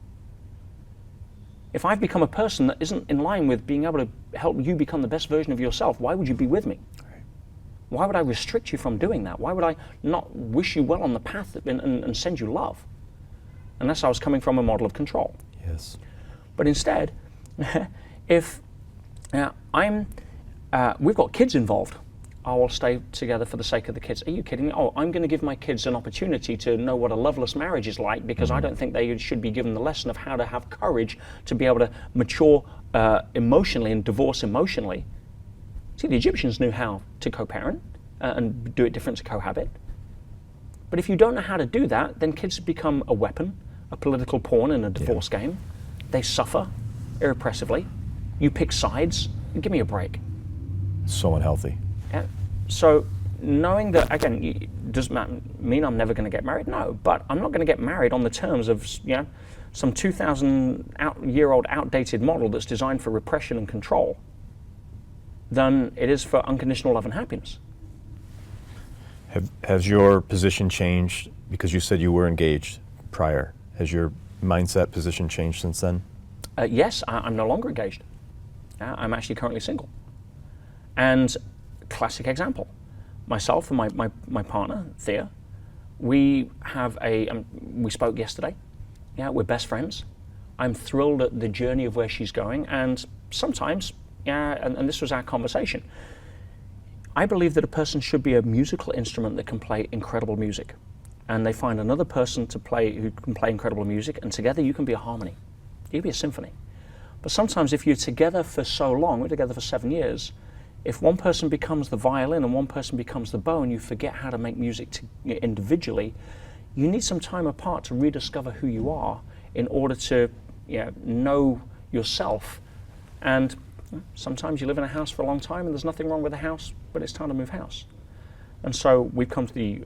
If I've become a person that isn't in line with being able to help you become the best version of yourself, why would you be with me? Right. Why would I restrict you from doing that? Why would I not wish you well on the path and send you love? Unless I was coming from a model of control. Yes. But instead, if we've got kids involved, I will stay together for the sake of the kids. Are you kidding me? Oh, I'm going to give my kids an opportunity to know what a loveless marriage is like, because I don't think they should be given the lesson of how to have courage to be able to mature emotionally and divorce emotionally. See, the Egyptians knew how to co-parent and do it different to cohabit. But if you don't know how to do that, then kids become a weapon, a political pawn in a divorce game. They suffer irrepressibly. You pick sides. Give me a break. So unhealthy. Yeah. So knowing that, again, does that mean I'm never going to get married? No, but I'm not going to get married on the terms of some 2,000-year-old outdated model that's designed for repression and control than it is for unconditional love and happiness. Has your position changed, because you said you were engaged prior? Has your mindset position changed since then? Yes, I'm no longer engaged. I'm actually currently single. And classic example, myself and my partner, Thea, we have we spoke yesterday. Yeah, we're best friends. I'm thrilled at the journey of where she's going, and sometimes, and this was our conversation, I believe that a person should be a musical instrument that can play incredible music. And they find another person to play who can play incredible music, and together you can be a harmony. You can be a symphony. But sometimes if you're together for so long, we're together for 7 years, if one person becomes the violin and one person becomes the bow, and you forget how to make music individually, you need some time apart to rediscover who you are in order to know yourself. And sometimes you live in a house for a long time and there's nothing wrong with the house, but it's time to move house. And so we've come to the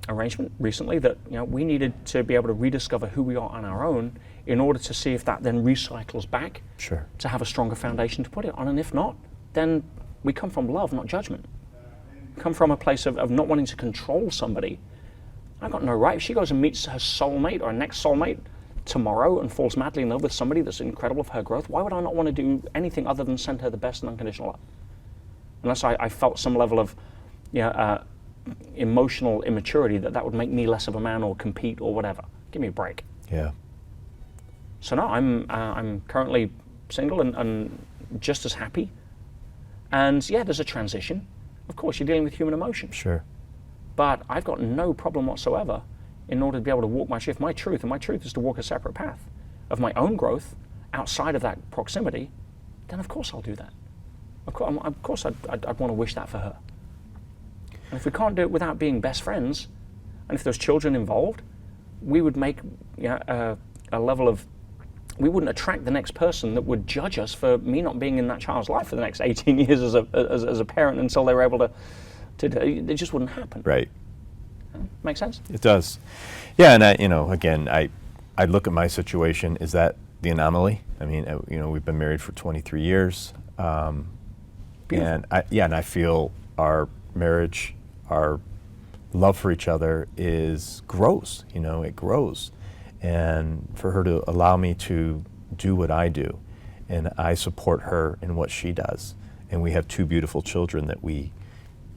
arrangement recently that we needed to be able to rediscover who we are on our own in order to see if that then recycles back to have a stronger foundation to put it on. And if not, then we come from love, not judgment. We come from a place of not wanting to control somebody. I've got no right. If she goes and meets her soulmate or her next soulmate tomorrow and falls madly in love with somebody that's incredible for her growth, why would I not want to do anything other than send her the best and unconditional love? Unless I felt some level of emotional immaturity that would make me less of a man or compete or whatever. Give me a break. Yeah. So no, I'm currently single and just as happy. And yeah, there's a transition. Of course, you're dealing with human emotion. Sure. But I've got no problem whatsoever in order to be able to walk my truth, and my truth is to walk a separate path of my own growth outside of that proximity, then of course I'll do that. Of course I'd want to wish that for her. And if we can't do it without being best friends, and if there's children involved, we would make a level of, we wouldn't attract the next person that would judge us for me not being in that child's life for the next 18 years as a parent until they were able to it just wouldn't happen. Right. Make sense? It does. Yeah, and I look at my situation, is that the anomaly? I mean, we've been married for 23 years. And I feel our marriage, our love for each other grows, it grows. And for her to allow me to do what I do, and I support her in what she does. And we have 2 beautiful children that we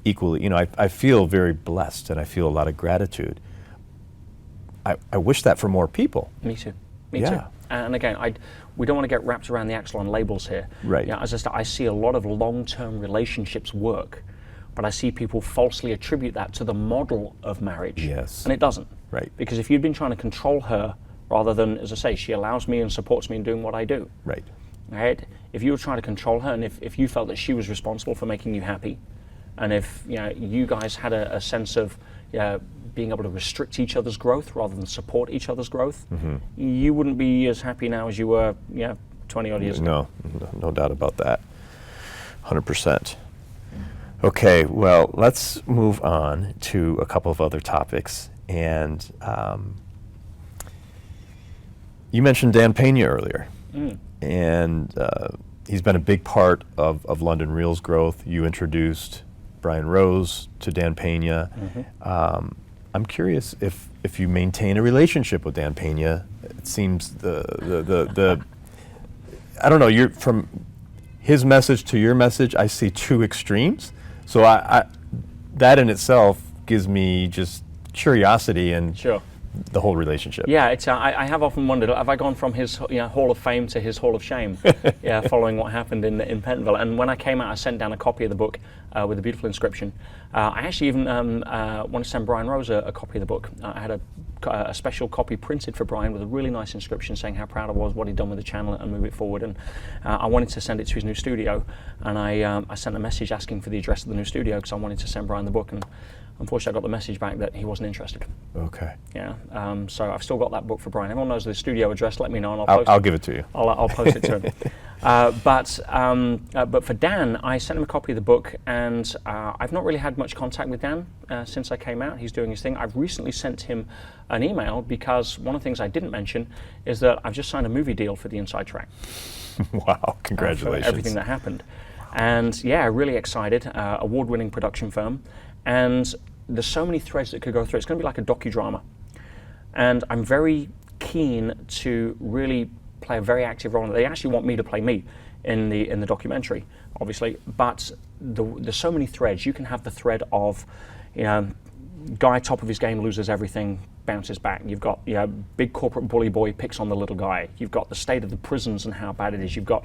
equally, I feel very blessed, and I feel a lot of gratitude. I wish that for more people. Me too. Me too. And again, we don't want to get wrapped around the axle on labels here. Right. As I said, I see a lot of long-term relationships work, but I see people falsely attribute that to the model of marriage. Yes. And it doesn't. Right. Because if you'd been trying to control her, rather than, as I say, she allows me and supports me in doing what I do. Right. Right? If you were trying to control her, and if you felt that she was responsible for making you happy, and if you guys had a sense of being able to restrict each other's growth rather than support each other's growth, you wouldn't be as happy now as you were 20 odd years ago. No doubt about that. 100%. Okay, well, let's move on to a couple of other topics. And you mentioned Dan Pena earlier. And he's been a big part of London Real's growth. You introduced Brian Rose to Dan Pena. I'm curious if you maintain a relationship with Dan Pena. It seems the I don't know, you're from his message to your message, I see two extremes. So I that in itself gives me just curiosity and the whole relationship. Yeah, it's I have often wondered, have I gone from his Hall of Fame to his Hall of Shame? Following what happened in Pentonville. And when I came out, I sent down a copy of the book with a beautiful inscription. I actually even want to send Brian Rose a copy of the book. I had a special copy printed for Brian with a really nice inscription saying how proud I was, what he'd done with the channel and move it forward. And I wanted to send it to his new studio, and I sent a message asking for the address of the new studio because I wanted to send Brian the book. And unfortunately, I got the message back that he wasn't interested. Okay. Yeah. So I've still got that book for Brian. Everyone knows the studio address. Let me know, and I'll give it to you. I'll post it to him. But for Dan, I sent him a copy of the book, and I've not really had much contact with Dan since I came out. He's doing his thing. I've recently sent him an email because one of the things I didn't mention is that I've just signed a movie deal for the Inside Track. Wow! Congratulations. For everything that happened, and really excited. Award-winning production firm. And there's so many threads that could go through. It's going to be like a docudrama. And I'm very keen to really play a very active role. They actually want me to play me in the documentary, obviously. But there's so many threads. You can have the thread of, guy top of his game loses everything, bounces back. You've got big corporate bully boy picks on the little guy. You've got the state of the prisons and how bad it is. You've got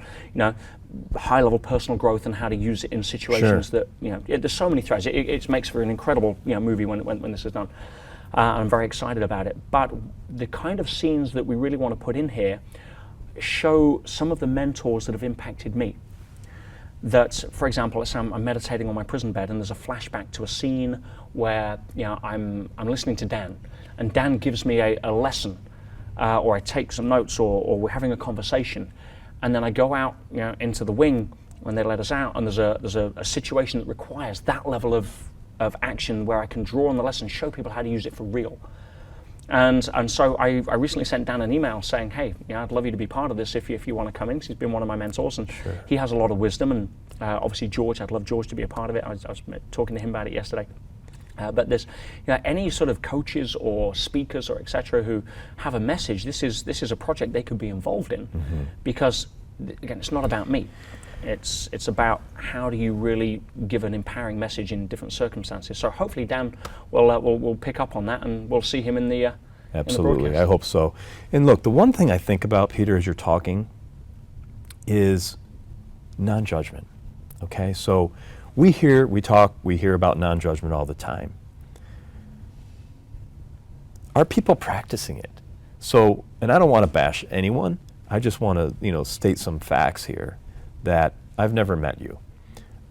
high level personal growth and how to use it in situations that there's so many threads. It makes for an incredible movie when this is done. I'm very excited about it. But the kind of scenes that we really want to put in here show some of the mentors that have impacted me. That, for example, let's say I'm meditating on my prison bed and there's a flashback to a scene where I'm listening to Dan, and Dan gives me a lesson, or I take some notes, or we're having a conversation, and then I go out into the wing when they let us out, and there's a situation that requires that level of action where I can draw on the lesson, show people how to use it for real. And so I recently sent Dan an email saying, hey, I'd love you to be part of this if you want to come in, because he's been one of my mentors, and he has a lot of wisdom, and obviously George, I'd love George to be a part of it. I was talking to him about it yesterday. But there's any sort of coaches or speakers or etc. who have a message. This is a project they could be involved in, because again, it's not about me. It's about how do you really give an empowering message in different circumstances. So hopefully Dan will pick up on that, and we'll see him in the absolutely. In the I hope so. And look, the one thing I think about, Peter, as you're talking, is non-judgment. Okay, so we hear about non-judgment all the time. Are people practicing it? So, and I don't want to bash anyone. I just want to state some facts here. That I've never met you.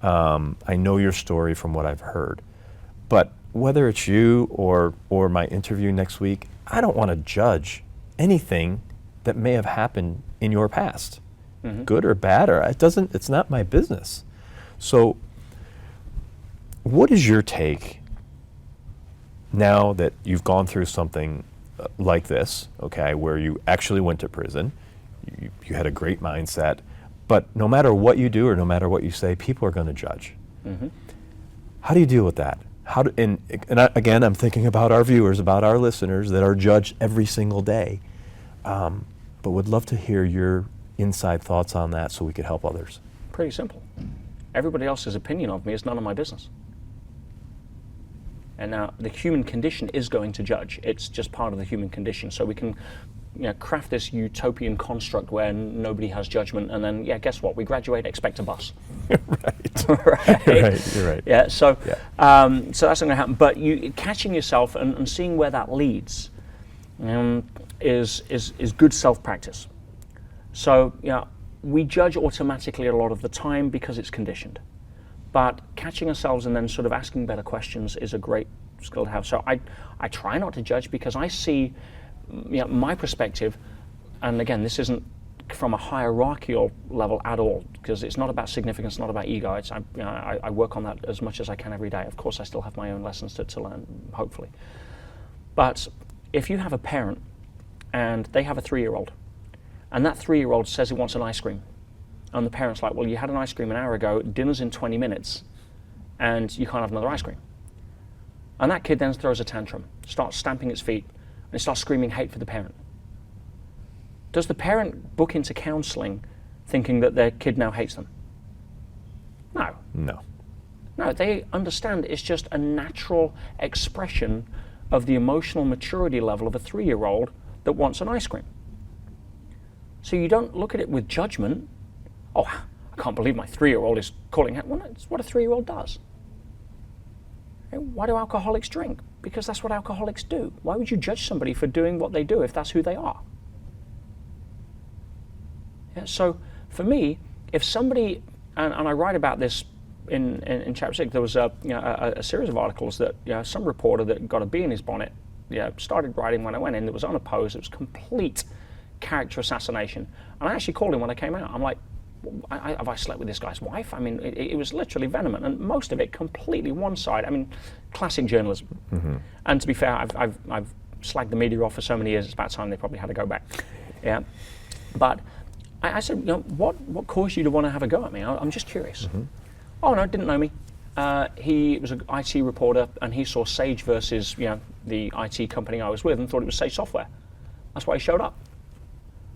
I know your story from what I've heard. But whether it's you or my interview next week, I don't want to judge anything that may have happened in your past, good or bad, or it's not my business. So what is your take now that you've gone through something like this, okay, where you actually went to prison, you had a great mindset, but no matter what you do or no matter what you say, people are going to judge. How do you deal with that? Again, I'm thinking about our viewers, about our listeners that are judged every single day, but would love to hear your inside thoughts on that so we could help others. Pretty simple. Everybody else's opinion of me is none of my business. And now the human condition is going to judge. It's just part of the human condition. So we can craft this utopian construct where nobody has judgment, and then guess what? We graduate, expect a bus. Right. Right. You're right. Yeah. So so that's not going to happen. But catching yourself and seeing where that leads is good self-practice. So we judge automatically a lot of the time because it's conditioned. But catching ourselves and then sort of asking better questions is a great skill to have. So I try not to judge because I see my perspective, and again, this isn't from a hierarchical level at all, because it's not about significance, not about ego. It's I work on that as much as I can every day. Of course, I still have my own lessons to learn, hopefully. But if you have a parent and they have a 3-year-old, and that 3-year-old says he wants an ice cream, and the parent's like, well, you had an ice cream an hour ago, dinner's in 20 minutes, and you can't have another ice cream. And that kid then throws a tantrum, starts stamping its feet, and it starts screaming hate for the parent. Does the parent book into counseling thinking that their kid now hates them? No. No, they understand it's just a natural expression of the emotional maturity level of a 3-year-old that wants an ice cream. So you don't look at it with judgment. Oh, I can't believe my 3-year-old is calling it. Well, it's what a 3-year-old does. Why do alcoholics drink? Because that's what alcoholics do. Why would you judge somebody for doing what they do if that's who they are? So for me, if somebody, and I write about this in chapter 6, there was a series of articles that some reporter that got a bee in his bonnet started writing when I went in. It was unopposed. It was complete character assassination. And I actually called him when I came out. I'm like, have I slept with this guy's wife? I mean, it was literally venom, and most of it completely one side. I mean, classic journalism. Mm-hmm. And to be fair, I've slagged the media off for so many years. It's about time they probably had to go back. Yeah, but I said, what caused you to want to have a go at me? I'm just curious. Mm-hmm. Oh no, didn't know me. He was an IT reporter, and he saw Sage versus the IT company I was with, and thought it was Sage Software. That's why he showed up.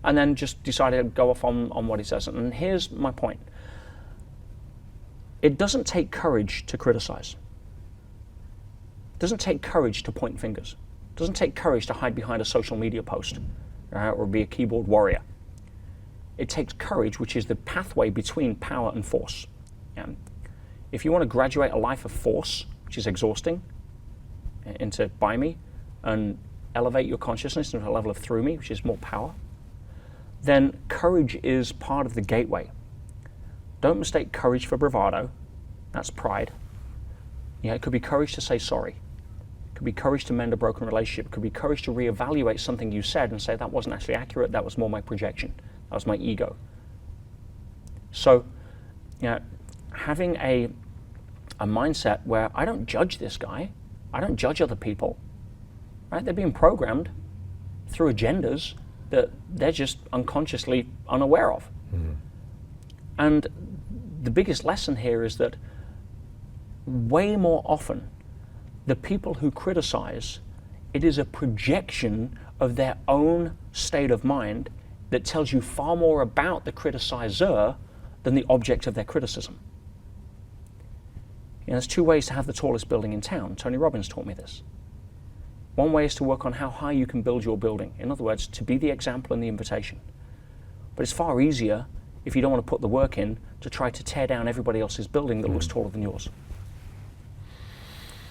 And then just decided to go off on what he says. And here's my point. It doesn't take courage to criticize. It doesn't take courage to point fingers. It doesn't take courage to hide behind a social media post or be a keyboard warrior. It takes courage, which is the pathway between power and force. If you want to graduate a life of force, which is exhausting, into by me, and elevate your consciousness into a level of through me, which is more power, then courage is part of the gateway. Don't mistake courage for bravado. That's pride. It could be courage to say sorry. It could be courage to mend a broken relationship. It could be courage to reevaluate something you said and say that wasn't actually accurate, that was more my projection. That was my ego. So, having a mindset where I don't judge this guy, I don't judge other people, right? They're being programmed through agendas that they're just unconsciously unaware of. Mm-hmm. And the biggest lesson here is that way more often, the people who criticize, it is a projection of their own state of mind that tells you far more about the criticizer than the object of their criticism. There's 2 ways to have the tallest building in town. Tony Robbins taught me this. One way is to work on how high you can build your building. In other words, to be the example and the invitation. But it's far easier, if you don't want to put the work in, to try to tear down everybody else's building that looks taller than yours.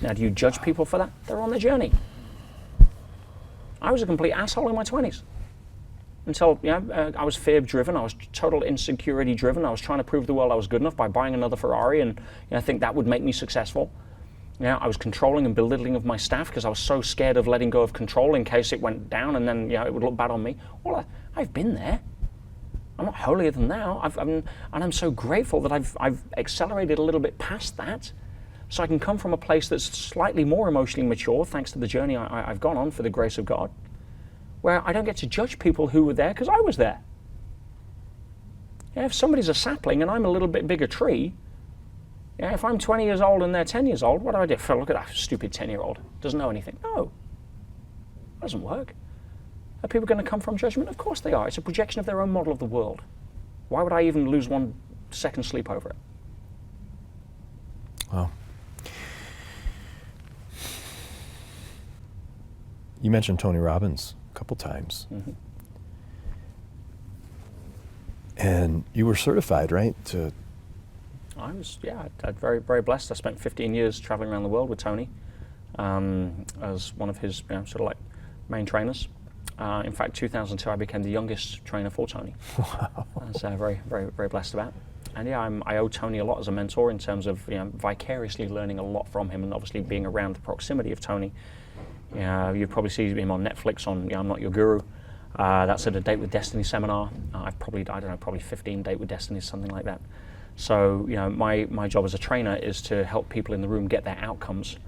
Now, do you judge people for that? They're on their journey. I was a complete asshole in my 20s. Until I was fear-driven, I was total insecurity-driven. I was trying to prove to the world I was good enough by buying another Ferrari, and I think that would make me successful. I was controlling and belittling of my staff because I was so scared of letting go of control in case it went down and then it would look bad on me. Well, I've been there. I'm not holier than thou. And I'm so grateful that I've accelerated a little bit past that, so I can come from a place that's slightly more emotionally mature, thanks to the journey I've gone on for the grace of God, where I don't get to judge people who were there because I was there. If somebody's a sapling and I'm a little bit bigger tree, if I'm 20 years old and they're 10 years old, what do I do? Look at that stupid 10-year-old. Doesn't know anything. No. It doesn't work. Are people going to come from judgment? Of course they are. It's a projection of their own model of the world. Why would I even lose 1 second sleep over it? Well, you mentioned Tony Robbins a couple times. Mm-hmm. And you were certified, right? I was, yeah, very, very blessed. I spent 15 years traveling around the world with Tony as one of his sort of like main trainers. In fact, 2002, I became the youngest trainer for Tony. Wow. I was very, very, very blessed about. And yeah, I owe Tony a lot as a mentor in terms of vicariously learning a lot from him, and obviously being around the proximity of Tony. You've probably seen him on Netflix on I'm Not Your Guru. That's at a Date with Destiny seminar. I've probably 15 Date with Destiny, something like that. So my job as a trainer is to help people in the room get their outcomes.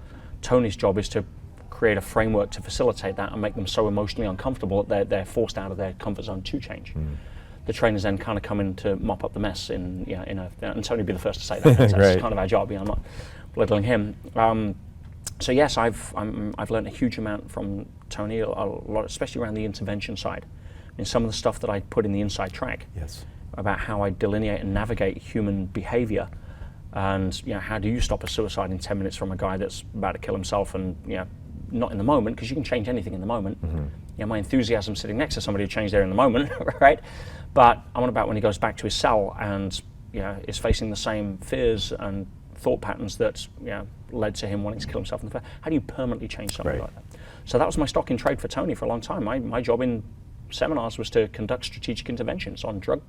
Tony's job is to create a framework to facilitate that and make them so emotionally uncomfortable that they're forced out of their comfort zone to change. The trainers then kind of come in to mop up the mess and Tony would be the first to say that. That's right. Kind of our job. I'm not belittling him. So yes, I've learned a huge amount from Tony, a lot, especially around the intervention side. I mean, some of the stuff that I put in the inside track about how I delineate and navigate human behavior, and how do you stop a suicide in 10 minutes from a guy that's about to kill himself, and not in the moment, because you can change anything in the moment. My enthusiasm sitting next to somebody who changed there in the moment, right? But I'm on about when he goes back to his cell and is facing the same fears and thought patterns that led to him wanting to kill himself in the first. How do you permanently change somebody like that? So that was my stock in trade for Tony for a long time. My job in seminars was to conduct strategic interventions on drug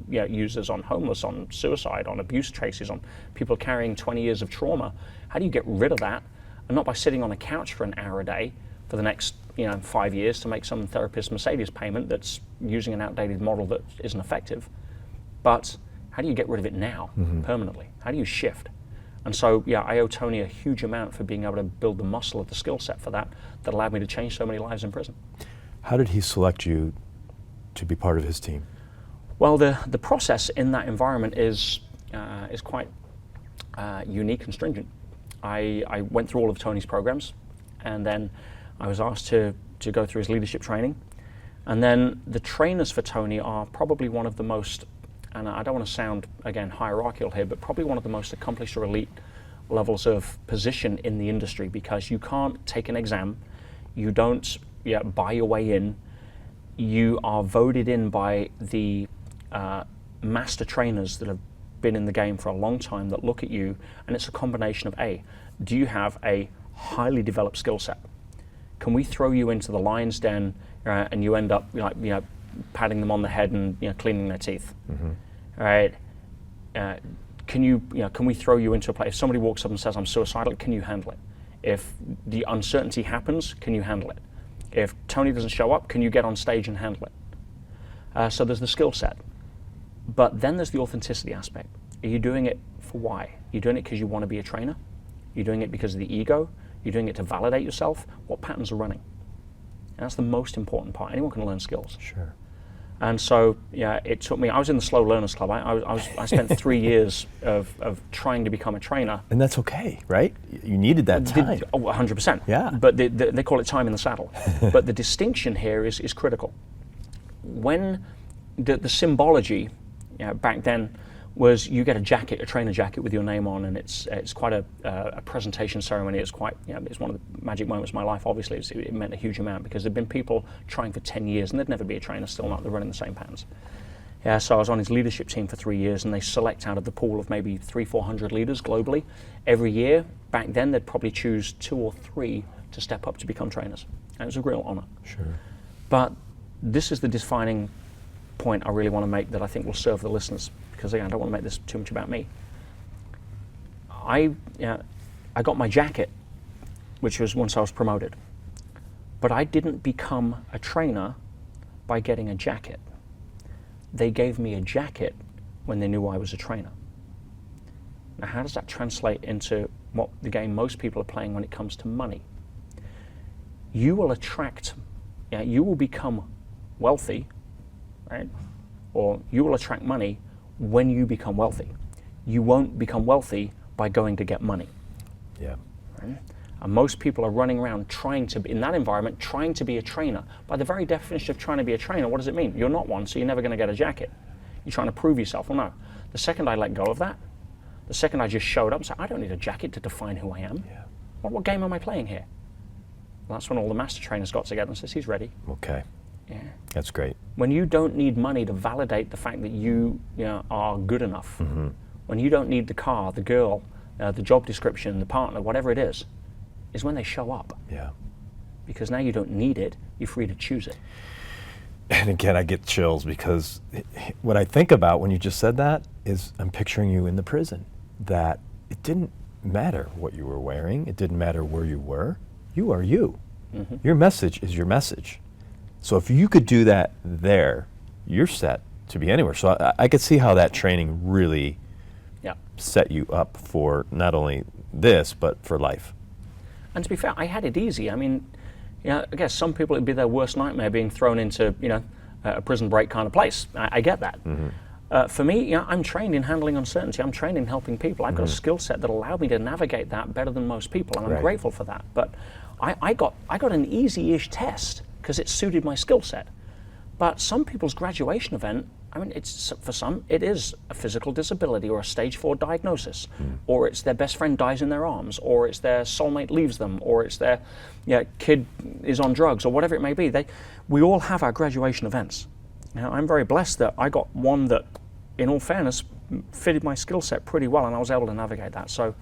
users, on homeless, on suicide, on abuse traces, on people carrying 20 years of trauma. How do you get rid of that? And not by sitting on a couch for an hour a day for the next 5 years to make some therapist Mercedes payment that's using an outdated model that isn't effective, but how do you get rid of it now, permanently? How do you shift? And so, I owe Tony a huge amount for being able to build the muscle of the skill set for that allowed me to change so many lives in prison. How did he select you to be part of his team? Well, the process in that environment is quite unique and stringent. I went through all of Tony's programs, and then I was asked to go through his leadership training. And then the trainers for Tony are probably one of the most, and I don't want to sound, again, hierarchical here, but probably one of the most accomplished or elite levels of position in the industry, because you can't take an exam, you don't buy your way in, you are voted in by the master trainers that have been in the game for a long time that look at you, and it's a combination of do you have a highly developed skill set? Can we throw you into the lion's den and you end up patting them on the head and cleaning their teeth? Right? Can we throw you into a place? If somebody walks up and says, I'm suicidal, can you handle it? If the uncertainty happens, can you handle it? If Tony doesn't show up, can you get on stage and handle it? So there's the skill set. But then there's the authenticity aspect. Are you doing it for why? Are you doing it because you want to be a trainer? Are you doing it because of the ego? You're doing it to validate yourself? What patterns are running? And that's the most important part. Anyone can learn skills. Sure. And so, it took me, I was in the Slow Learners Club. I spent 3 years of trying to become a trainer. And that's okay, right? You needed that time. 100%. Yeah. But they call it time in the saddle. But the distinction here is critical. When the symbology back then was you get a trainer jacket with your name on, and it's quite a presentation ceremony. It's quite, it's one of the magic moments of my life. Obviously, it meant a huge amount, because there'd been people trying for 10 years and they'd never be a trainer, still not, they're running the same patterns. So I was on his leadership team for 3 years, and they select out of the pool of maybe 300-400 leaders globally. Every year, back then, they'd probably choose 2 or 3 to step up to become trainers. And it was a real honor. Sure. But this is the defining point I really want to make that I think will serve the listeners, because again, I don't want to make this too much about me. I got my jacket, which was once I was promoted, but I didn't become a trainer by getting a jacket. They gave me a jacket when they knew I was a trainer. Now, how does that translate into what the game most people are playing when it comes to money? You will attract, you will become wealthy, right? Or you will attract money when you become wealthy. You won't become wealthy by going to get money. Yeah. Right? And most people are running around trying to be, in that environment, trying to be a trainer. By the very definition of trying to be a trainer, what does it mean? You're not one, so you're never going to get a jacket. You're trying to prove yourself. Well, no. The second I let go of that, the second I just showed up and said, I don't need a jacket to define who I am. Yeah. What game am I playing here? Well, that's when all the master trainers got together and says, he's ready. Okay. Yeah. That's great. When you don't need money to validate the fact that you are good enough, when you don't need the car, the girl, the job description, the partner, whatever it is when they show up. Yeah. Because now you don't need it, you're free to choose it. And again, I get chills because what I think about when you just said that is I'm picturing you in the prison, that it didn't matter what you were wearing, it didn't matter where you were. You are you. Your message is your message. So if you could do that there, you're set to be anywhere. So I could see how that training really set you up for not only this, but for life. And to be fair, I had it easy. I mean, I guess some people it'd be their worst nightmare being thrown into, a prison break kind of place. I get that. For me, I'm trained in handling uncertainty. I'm trained in helping people. I've got a skill set that allowed me to navigate that better than most people, and I'm grateful for that. But I got an easy-ish test because it suited my skill set. But some people's graduation event, I mean, for some, it is a physical disability or a stage 4 diagnosis, or it's their best friend dies in their arms, or it's their soulmate leaves them, or it's their kid is on drugs, or whatever it may be. We all have our graduation events. Now, I'm very blessed that I got one that, in all fairness, fitted my skill set pretty well, and I was able to navigate that. So,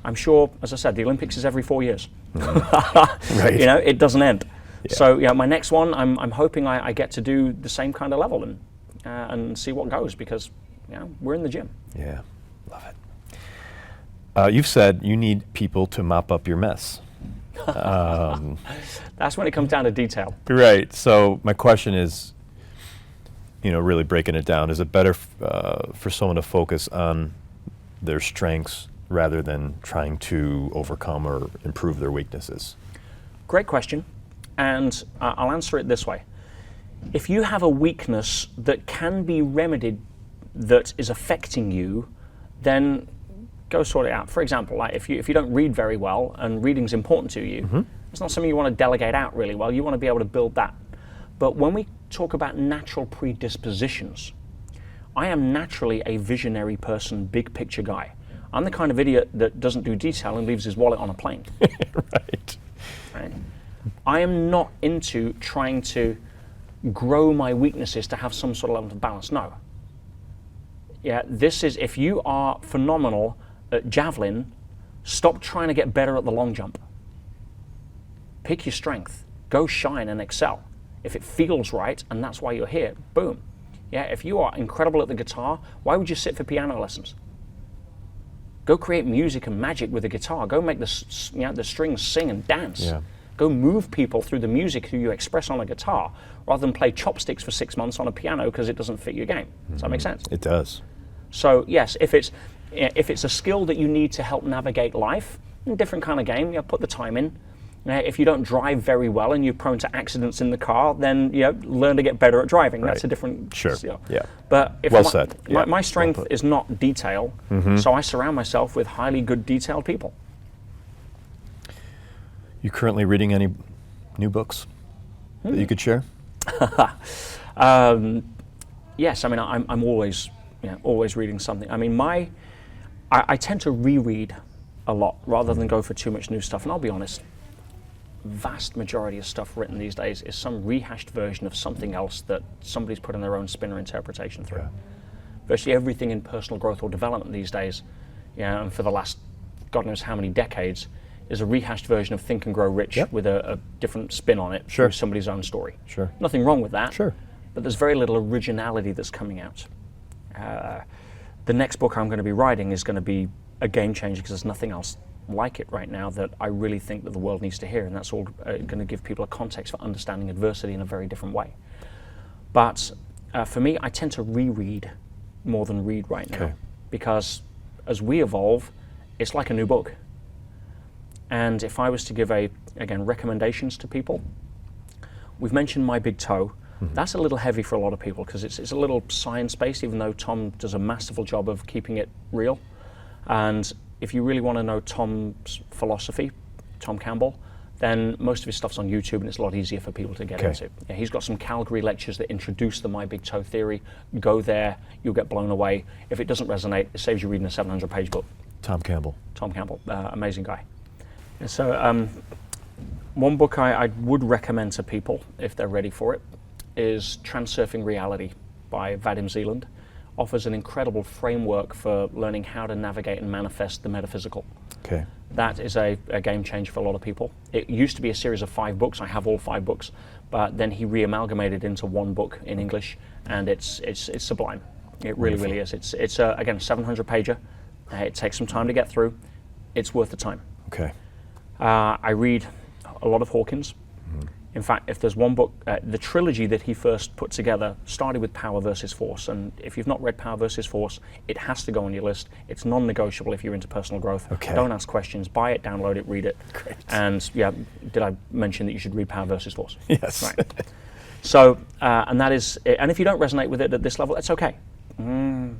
I'm sure, as I said, the Olympics is every 4 years. Right. It doesn't end. Yeah. So my next one, I'm hoping I get to do the same kind of level and see what goes, because we're in the gym. Yeah, love it. You've said you need people to mop up your mess. That's when it comes down to detail. Right. So my question is, really breaking it down, is it better for someone to focus on their strengths rather than trying to overcome or improve their weaknesses? Great question. And I'll answer it this way. If you have a weakness that can be remedied that is affecting you, then go sort it out. For example, like if you don't read very well and reading's important to you, it's not something you want to delegate out really well. You want to be able to build that. But when we talk about natural predispositions, I am naturally a visionary person, big picture guy. I'm the kind of idiot that doesn't do detail and leaves his wallet on a plane. Right. I am not into trying to grow my weaknesses to have some sort of level of balance. No. This is, if you are phenomenal at javelin, stop trying to get better at the long jump. Pick your strength. Go shine and excel. If it feels right and that's why you're here, boom. If you are incredible at the guitar, why would you sit for piano lessons? Go create music and magic with the guitar. Go make the strings sing and dance. Yeah. Go move people through the music who you express on a guitar, rather than play chopsticks for 6 months on a piano because it doesn't fit your game. Does that make sense? It does. So yes, if it's a skill that you need to help navigate life, different kind of game, put the time in. If you don't drive very well and you're prone to accidents in the car, then learn to get better at driving. Right. That's a different skill. Yeah. But if my strength is not detail, so I surround myself with highly good detailed people. You currently reading any new books that you could share? Yes, I mean I'm always reading something. I mean I tend to reread a lot rather than go for too much new stuff. And I'll be honest, vast majority of stuff written these days is some rehashed version of something else that somebody's put in their own spin or interpretation through. Yeah. Virtually everything in personal growth or development these days, and for the last God knows how many decades, is a rehashed version of Think and Grow Rich with a different spin on it through somebody's own story. Sure. Nothing wrong with that. Sure. But there's very little originality that's coming out. The next book I'm going to be writing is going to be a game changer because there's nothing else like it right now that I really think that the world needs to hear, and that's all going to give people a context for understanding adversity in a very different way. But for me, I tend to reread more than read right now, because as we evolve, it's like a new book. And if I was to give again recommendations to people, we've mentioned My Big Toe. That's a little heavy for a lot of people because it's a little science-based, even though Tom does a masterful job of keeping it real. And if you really want to know Tom's philosophy, Tom Campbell, then most of his stuff's on YouTube and it's a lot easier for people to get into. He's got some Calgary lectures that introduce the My Big Toe theory. Go there, you'll get blown away. If it doesn't resonate, it saves you reading a 700-page book. Tom Campbell. Tom Campbell, amazing guy. So One book I would recommend to people, if they're ready for it, is Transurfing Reality by Vadim Zeland. Offers an incredible framework for learning how to navigate and manifest the metaphysical. Okay. That is a game changer for a lot of people. It used to be a series of 5 books. I have all 5 books, but then he re-amalgamated into one book in English, and it's sublime. It really, really is. It's again, a 700-pager. It takes some time to get through. It's worth the time. Okay. I read a lot of Hawkins. In fact, if there's one book, the trilogy that he first put together started with Power versus Force, and if you've not read Power versus Force, it has to go on your list. It's non-negotiable if you're into personal growth. Okay. Don't ask questions, buy it, download it, read it. Great. And yeah, did I mention that you should read Power versus Force? Yes. Right. So, and that is, and if you don't resonate with it at this level, it's okay.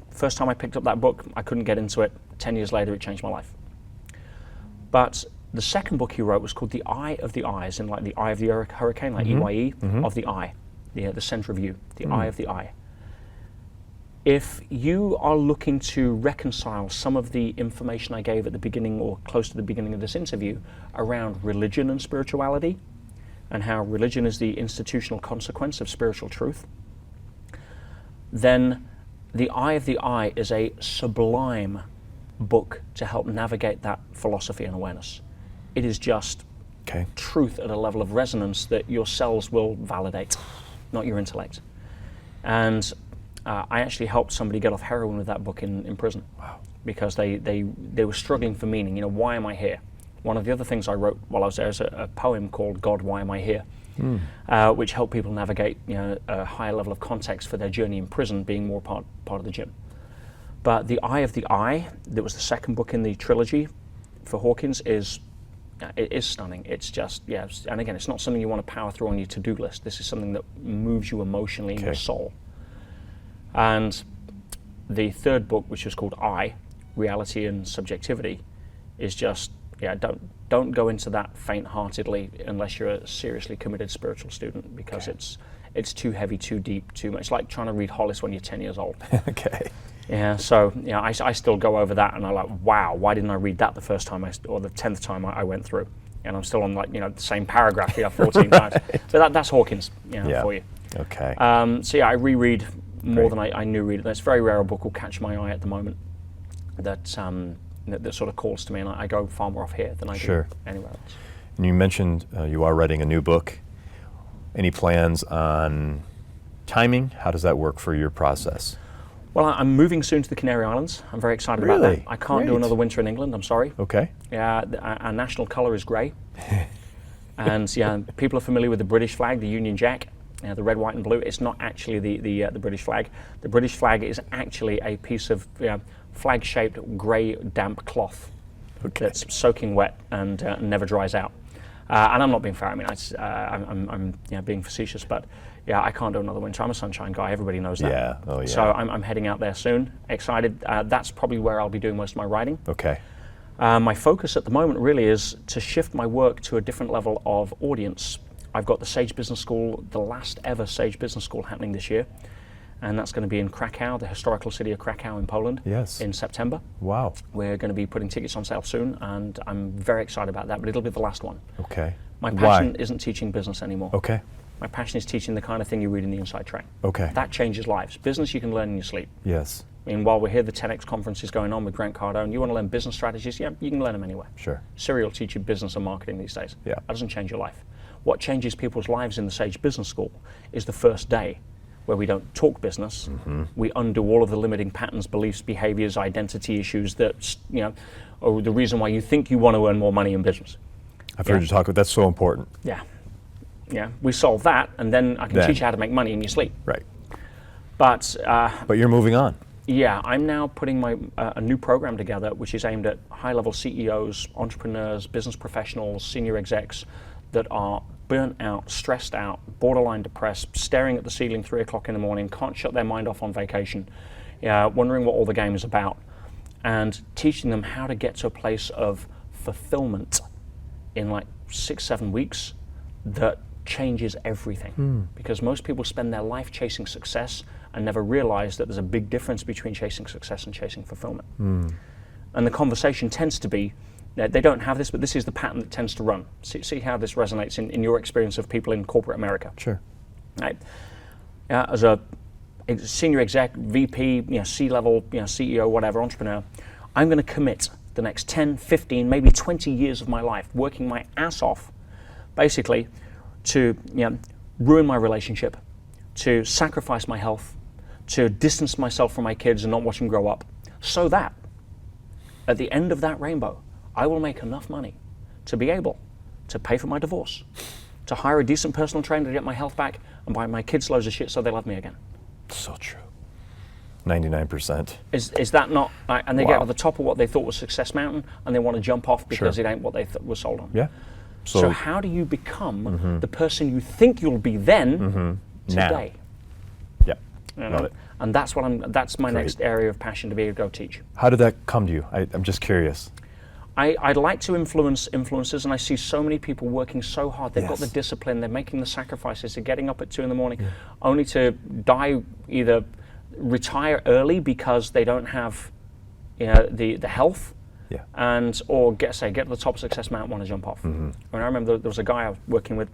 First time I picked up that book, I couldn't get into it. 10 years later, it changed my life. But the second book he wrote was called The Eye of the Eyes, in like the eye of the hurricane, like EYE, of the eye, the center of you, the eye of the eye. If you are looking to reconcile some of the information I gave at the beginning or close to the beginning of this interview around religion and spirituality, and how religion is the institutional consequence of spiritual truth, then The Eye of the Eye is a sublime book to help navigate that philosophy and awareness. It is just truth at a level of resonance that your cells will validate, not your intellect. And I actually helped somebody get off heroin with that book in prison. Wow. Because they were struggling for meaning. You know, why am I here? One of the other things I wrote while I was there is a poem called God, Why Am I Here? Which helped people navigate, you know, a higher level of context for their journey in prison, being more part of the gym. But The Eye of the Eye, that was the second book in the trilogy for Hawkins, it is stunning. It's just, yeah, and again, it's not something you want to power through on your to-do list. This is something that moves you emotionally in your soul. And the third book, which is called I, Reality and Subjectivity, is just, yeah, don't go into that faint-heartedly unless you're a seriously committed spiritual student, because it's too heavy, too deep, too much. It's like trying to read Hollis when you're 10 years old. Okay. Yeah, so yeah, I still go over that and I'm like, wow, why didn't I read that the first time or the 10th time I went through? And I'm still on, like, you know, the same paragraph here 14 times. So that's Hawkins, you know, for you. Okay. So yeah, I reread more than I knew read. There's a very rare book called Catch My Eye at the moment that sort of calls to me, and I go far more off here than I do anywhere else. And you mentioned you are writing a new book. Any plans on timing? How does that work for your process? Well, I'm moving soon to the Canary Islands. I'm very excited about that. I can't do another winter in England, I'm sorry. Okay. Yeah, our national colour is grey. And yeah, people are familiar with the British flag, the Union Jack, the red, white and blue. It's not actually the British flag. The British flag is actually a piece of flag-shaped grey damp cloth that's soaking wet and never dries out. And I'm not being fair. I mean, I'm being facetious, but yeah, I can't do another winter. I'm a sunshine guy. Everybody knows that. Yeah. Oh, yeah. So I'm heading out there soon. Excited. That's probably where I'll be doing most of my writing. Okay. My focus at the moment really is to shift my work to a different level of audience. I've got the Sage Business School, the last ever Sage Business School, happening this year. And that's going to be in Krakow, the historical city of Krakow in Poland, in September. Wow. We're going to be putting tickets on sale soon, and I'm very excited about that, but it'll be the last one. Okay. My passion isn't teaching business anymore. Okay. My passion is teaching the kind of thing you read in the Inside Track. Okay. That changes lives. Business you can learn in your sleep. Yes. I mean, while we're here, the 10X conference is going on with Grant Cardone. You want to learn business strategies? Yeah, you can learn them anywhere. Sure. Siri will teach you business and marketing these days. Yeah. That doesn't change your life. What changes people's lives in the Sage Business School is the first day, where we don't talk business. We undo all of the limiting patterns, beliefs, behaviors, identity issues that, you know, are the reason why you think you want to earn more money in business. I've heard you talk about that's so important. Yeah. Yeah. We solve that, and then I can teach you how to make money in your sleep. Right. But you're moving on. Yeah, I'm now putting a new program together, which is aimed at high-level CEOs, entrepreneurs, business professionals, senior execs that are burnt out, stressed out, borderline depressed, staring at the ceiling 3 o'clock in the morning, can't shut their mind off on vacation, wondering what all the game is about, and teaching them how to get to a place of fulfillment in like 6-7 weeks that changes everything. Because most people spend their life chasing success and never realize that there's a big difference between chasing success and chasing fulfillment. And the conversation tends to be, They don't have this, but this is the pattern that tends to run. See how this resonates in your experience of people in corporate America. Sure. Right. As a senior exec, VP, C-level, CEO, whatever, entrepreneur, I'm going to commit the next 10, 15, maybe 20 years of my life working my ass off, basically, to ruin my relationship, to sacrifice my health, to distance myself from my kids and not watch them grow up, so that at the end of that rainbow, I will make enough money to be able to pay for my divorce, to hire a decent personal trainer to get my health back, and buy my kids loads of shit so they love me again. So true. 99%. Is that not, and they get to the top of what they thought was Success Mountain, and they want to jump off because it ain't what they was sold on. Yeah. So how do you become the person you think you'll be then today? Now. Yeah. Love it. And that's my next area of passion, to be able to go teach. How did that come to you? I'm just curious. I'd like to influence influencers, and I see so many people working so hard. They've got the discipline, they're making the sacrifices, they're getting up at 2 in.the morning, only to die, either retire early because they don't have the health, or get to the top of Success Mountain, want to jump off. And I remember there was a guy I was working with,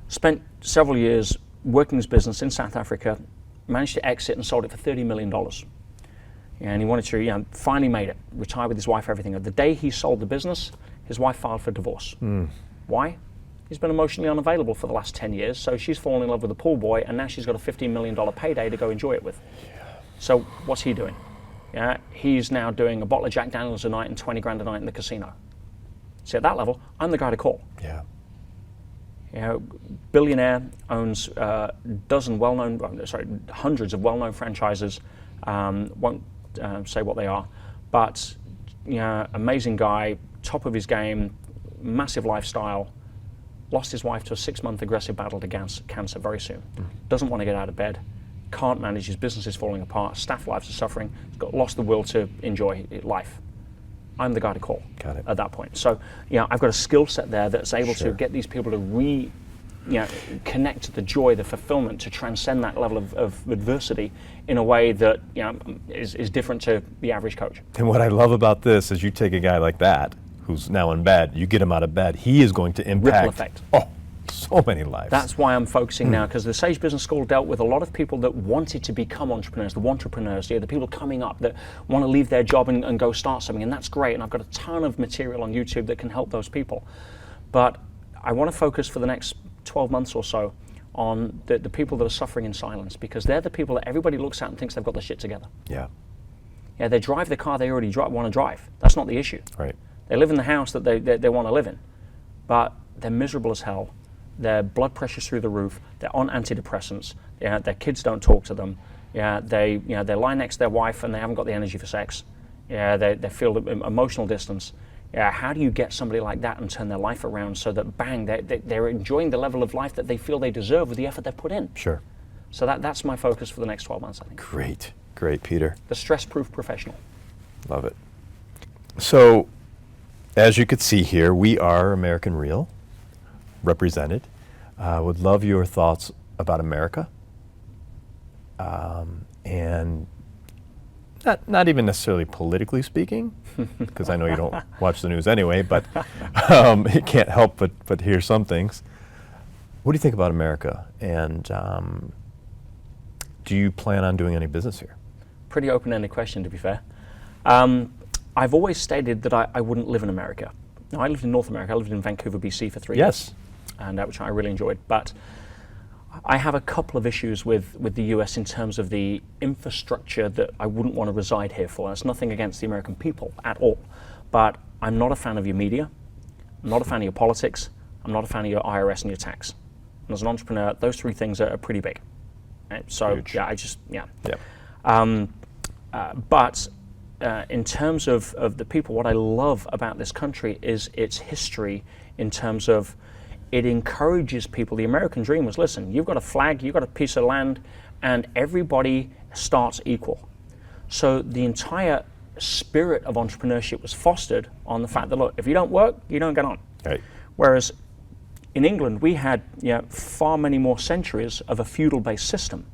spent several years working his business in South Africa, managed to exit and sold it for $30 million. And he wanted to, finally made it, retire with his wife, everything. The day he sold the business, his wife filed for divorce. Why? He's been emotionally unavailable for the last 10 years, so she's fallen in love with the pool boy, and now she's got a $15 million payday to go enjoy it with. So what's he doing? He's now doing a bottle of Jack Daniels a night and 20 grand a night in the casino. See, at that level, I'm the guy to call. Billionaire, owns hundreds of well-known franchises. Won't say what they are, but amazing guy, top of his game, massive lifestyle. Lost his wife to a 6-month aggressive battle to cancer very soon. Doesn't want to get out of bed. Can't manage. His business is falling apart. Staff lives are suffering. He's lost the will to enjoy life. I'm the guy to call at that point. So, I've got a skill set there that's able to get these people to connect to the joy, the fulfillment, to transcend that level of adversity in a way that is different to the average coach. And what I love about this is you take a guy like that, who's now in bed, you get him out of bed, he is going to impact ripple effect. So many lives. That's why I'm focusing now, because the Sage Business School dealt with a lot of people that wanted to become entrepreneurs, the wantrepreneurs, the people coming up that want to leave their job and go start something, and that's great, and I've got a ton of material on YouTube that can help those people. But I want to focus for the next 12 months or so on the people that are suffering in silence, because they're the people that everybody looks at and thinks they've got their shit together. They drive the car they already want to drive. That's not the issue. They live in the house that they want to live in, but they're miserable as hell. Their blood pressure's through the roof. They're on antidepressants. Their kids don't talk to them. They lie next to their wife and they haven't got the energy for sex. They feel emotional distance. How do you get somebody like that and turn their life around so that bang, they're enjoying the level of life that they feel they deserve with the effort they've put in? So that's my focus for the next 12 months, I think. Great, Peter. The stress-proof professional. Love it. So, as you could see here, we are American Real, represented. Would love your thoughts about America, and not even necessarily politically speaking, because I know you don't watch the news anyway, but you can't help but hear some things. What do you think about America, and do you plan on doing any business here? Pretty open-ended question, to be fair. I've always stated that I wouldn't live in America. Now, I lived in North America. I lived in Vancouver, BC for 3 years. And which I really enjoyed. But I have a couple of issues with the US in terms of the infrastructure that I wouldn't want to reside here for. That's nothing against the American people at all. But I'm not a fan of your media. I'm not a fan of your politics. I'm not a fan of your IRS and your tax. And as an entrepreneur, those 3 things are pretty big. Right? So, huge. But in terms of the people, what I love about this country is its history in terms of it encourages people. The American dream was, listen, you've got a flag, you've got a piece of land, and everybody starts equal. So the entire spirit of entrepreneurship was fostered on the fact that, look, if you don't work, you don't get on. Whereas in England, we had far many more centuries of a feudal-based system,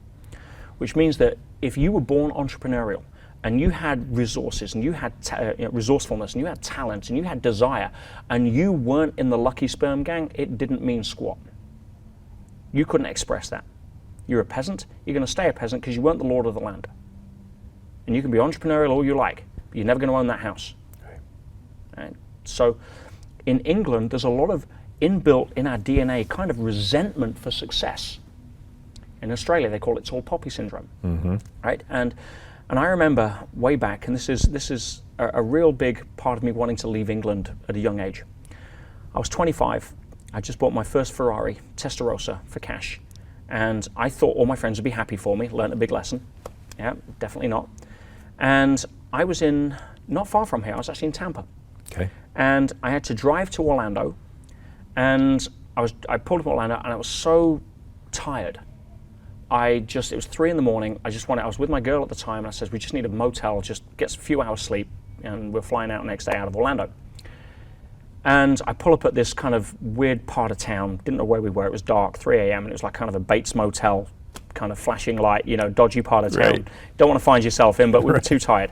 which means that if you were born entrepreneurial, and you had resources, and you had resourcefulness, and you had talent, and you had desire, and you weren't in the lucky sperm gang, it didn't mean squat. You couldn't express that. You're a peasant, you're going to stay a peasant because you weren't the lord of the land. And you can be entrepreneurial all you like, but you're never going to own that house. Right? So in England, there's a lot of inbuilt in our DNA kind of resentment for success. In Australia, they call it tall poppy syndrome. Right? And I remember way back, and this is a real big part of me wanting to leave England at a young age. I was 25. I just bought my first Ferrari Testarossa for cash. And I thought all my friends would be happy for me, learned a big lesson. Yeah, definitely not. And I was not far from here, I was actually in Tampa. Okay. And I had to drive to Orlando, and I pulled up in Orlando, and I was so tired. It was 3 a.m. I was with my girl at the time, and I said, we just need a motel, just get a few hours sleep, and we're flying out next day out of Orlando. And I pull up at this kind of weird part of town, didn't know where we were, it was dark, 3 a.m., and it was like kind of a Bates Motel, kind of flashing light, dodgy part of town. Right. Don't want to find yourself in, but we were too tired.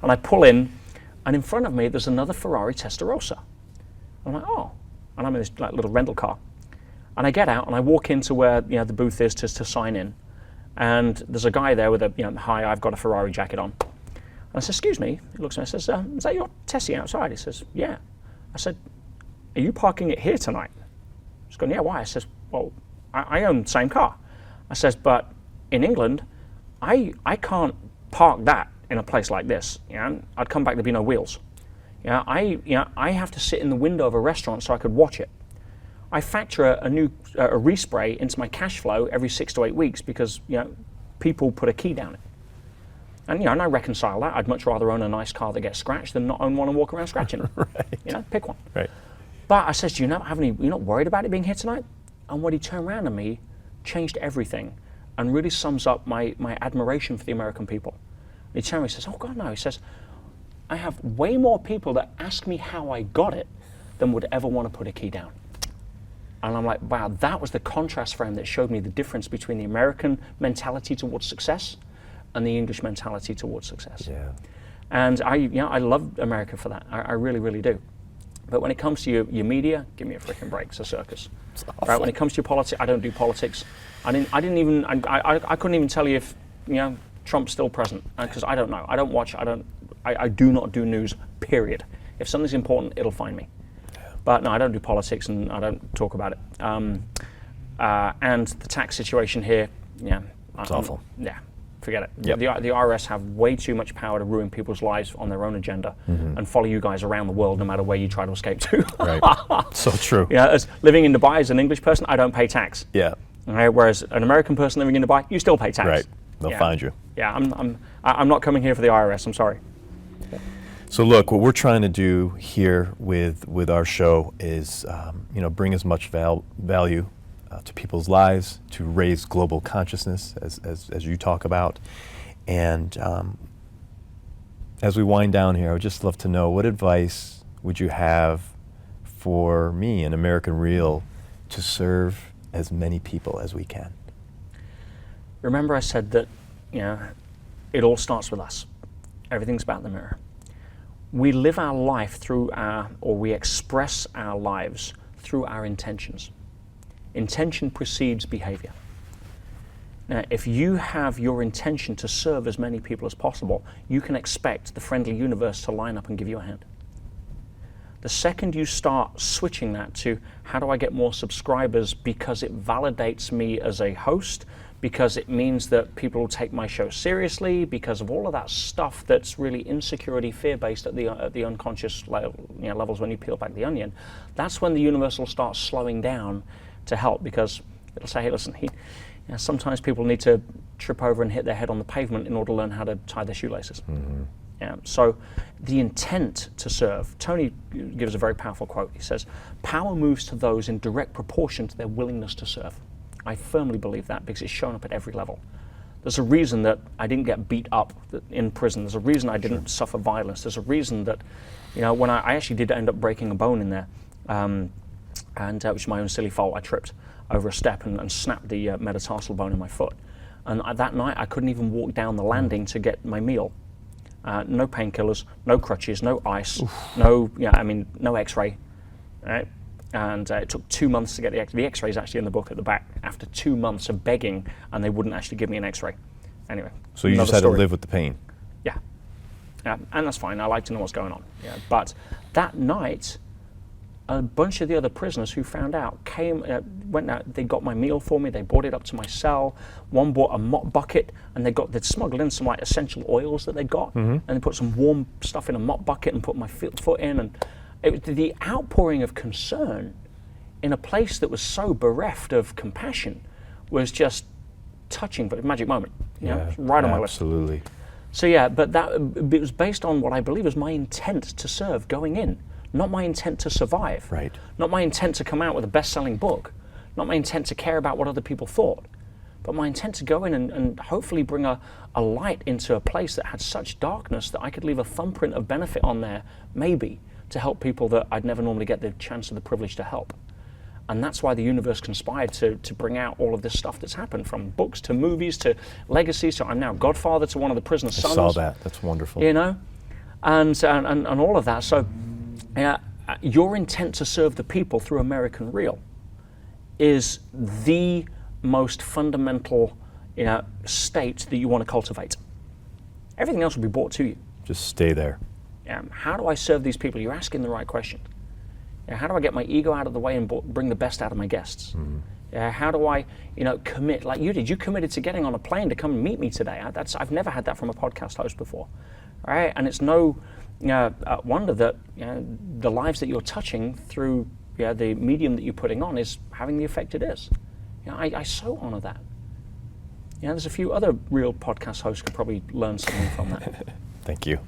And I pull in, and in front of me, there's another Ferrari Testarossa. I'm like, oh, and I'm in this like, little rental car. And I get out, and I walk into where the booth is to sign in. And there's a guy there with a, hi, I've got a Ferrari jacket on. And I said, excuse me. He looks at me and says, is that your Tessie outside? He says, yeah. I said, are you parking it here tonight? He's going, yeah, why? I says, well, I own the same car. I says, but in England, I can't park that in a place like this. I'd come back, there'd be no wheels. I have to sit in the window of a restaurant so I could watch it. I factor a respray into my cash flow every 6 to 8 weeks because people put a key down it. And and I reconcile that. I'd much rather own a nice car that gets scratched than not own one and walk around scratching it. Right. Pick one. Right. But I says, you're not worried about it being here tonight? And when he turned around to me, changed everything, and really sums up my admiration for the American people. He turned to me and says, oh God, no. He says, I have way more people that ask me how I got it than would ever want to put a key down. And I'm like, wow, that was the contrast frame that showed me the difference between the American mentality towards success and the English mentality towards success. Yeah. And I love America for that. I really, really do. But when it comes to your media, give me a freaking break. It's a circus. Right? When it comes to your politics, I don't do politics. I couldn't even tell you if Trump's still president because I don't know. I don't watch. I do not do news. Period. If something's important, it'll find me. But no, I don't do politics and I don't talk about it. And the tax situation here, it's awful. Yeah, forget it. Yep. The IRS have way too much power to ruin people's lives on their own agenda and follow you guys around the world no matter where you try to escape to. Right. So true. As living in Dubai as an English person, I don't pay tax. Yeah. Okay, whereas an American person living in Dubai, you still pay tax. Right. They'll find you. Yeah, I'm not coming here for the IRS. I'm sorry. So look, what we're trying to do here with our show is, bring as much value to people's lives, to raise global consciousness, as you talk about. And as we wind down here, I would just love to know, what advice would you have for me, an American Real, to serve as many people as we can? Remember I said that, it all starts with us. Everything's about the mirror. We live our life we express our lives through our intentions. Intention precedes behavior. Now, if you have your intention to serve as many people as possible, you can expect the friendly universe to line up and give you a hand. The second you start switching that to, how do I get more subscribers because it validates me as a host, because it means that people will take my show seriously, because of all of that stuff that's really insecurity, fear-based at the unconscious levels when you peel back the onion, that's when the universe will start slowing down to help, because it'll say, hey, listen, sometimes people need to trip over and hit their head on the pavement in order to learn how to tie their shoelaces. Mm-hmm. So the intent to serve, Tony gives a very powerful quote. He says, power moves to those in direct proportion to their willingness to serve. I firmly believe that because it's shown up at every level. There's a reason that I didn't get beat up in prison. There's a reason I didn't suffer violence. There's a reason that, when I actually did end up breaking a bone in there, and which was my own silly fault. I tripped over a step and snapped the metatarsal bone in my foot. And that night I couldn't even walk down the landing to get my meal. no painkillers, no crutches, no ice, no X-ray, right? And it took 2 months to get the X-ray is actually in the book at the back. After 2 months of begging, and they wouldn't actually give me an X-ray. Anyway. So you just had to live with the pain. Yeah. And that's fine. I like to know what's going on. Yeah. But that night, a bunch of the other prisoners who found out went out. They got my meal for me. They brought it up to my cell. One bought a mop bucket, and they'd smuggled in some like essential oils that they got, and they put some warm stuff in a mop bucket and put my foot in. And the outpouring of concern in a place that was so bereft of compassion was just touching, but a magic moment. Right on my list. Absolutely. So but it was based on what I believe was my intent to serve going in, not my intent to survive. Right. Not my intent to come out with a best-selling book, not my intent to care about what other people thought, but my intent to go in and hopefully bring a light into a place that had such darkness that I could leave a thumbprint of benefit on there, maybe, to help people that I'd never normally get the chance or the privilege to help. And that's why the universe conspired to bring out all of this stuff that's happened, from books to movies to legacies. So I'm now godfather to one of the prisoner's sons. I saw that. That's wonderful. And all of that. So your intent to serve the people through American Real is the most fundamental state that you want to cultivate. Everything else will be brought to you. Just stay there. How do I serve these people? You're asking the right question. How do I get my ego out of the way and bring the best out of my guests? How do I, commit like you did? You committed to getting on a plane to come and meet me today. I've never had that from a podcast host before, right? And it's no wonder that the lives that you're touching through the medium that you're putting on is having the effect it is. I so honor that. There's a few other real podcast hosts could probably learn something from that. Thank you.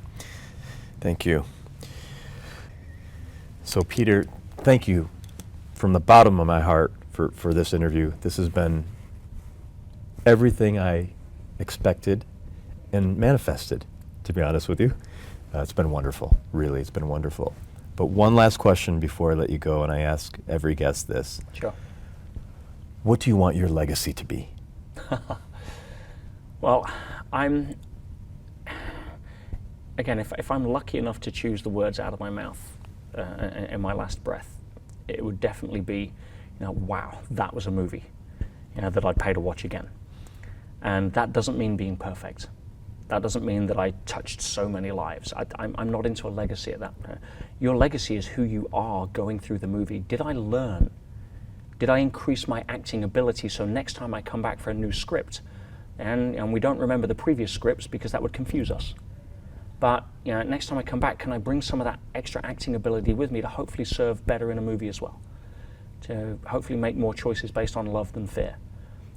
Thank you. So Peter, thank you from the bottom of my heart for this interview. This has been everything I expected and manifested, to be honest with you. It's been wonderful, really, it's been wonderful. But one last question before I let you go, and I ask every guest this. Sure. What do you want your legacy to be? Well, if I'm lucky enough to choose the words out of my mouth in my last breath, it would definitely be, wow, that was a movie, that I'd pay to watch again. And that doesn't mean being perfect. That doesn't mean that I touched so many lives. I'm not into a legacy at that. Your legacy is who you are going through the movie. Did I learn? Did I increase my acting ability so next time I come back for a new script, and we don't remember the previous scripts because that would confuse us. But next time I come back, can I bring some of that extra acting ability with me to hopefully serve better in a movie as well? To hopefully make more choices based on love than fear.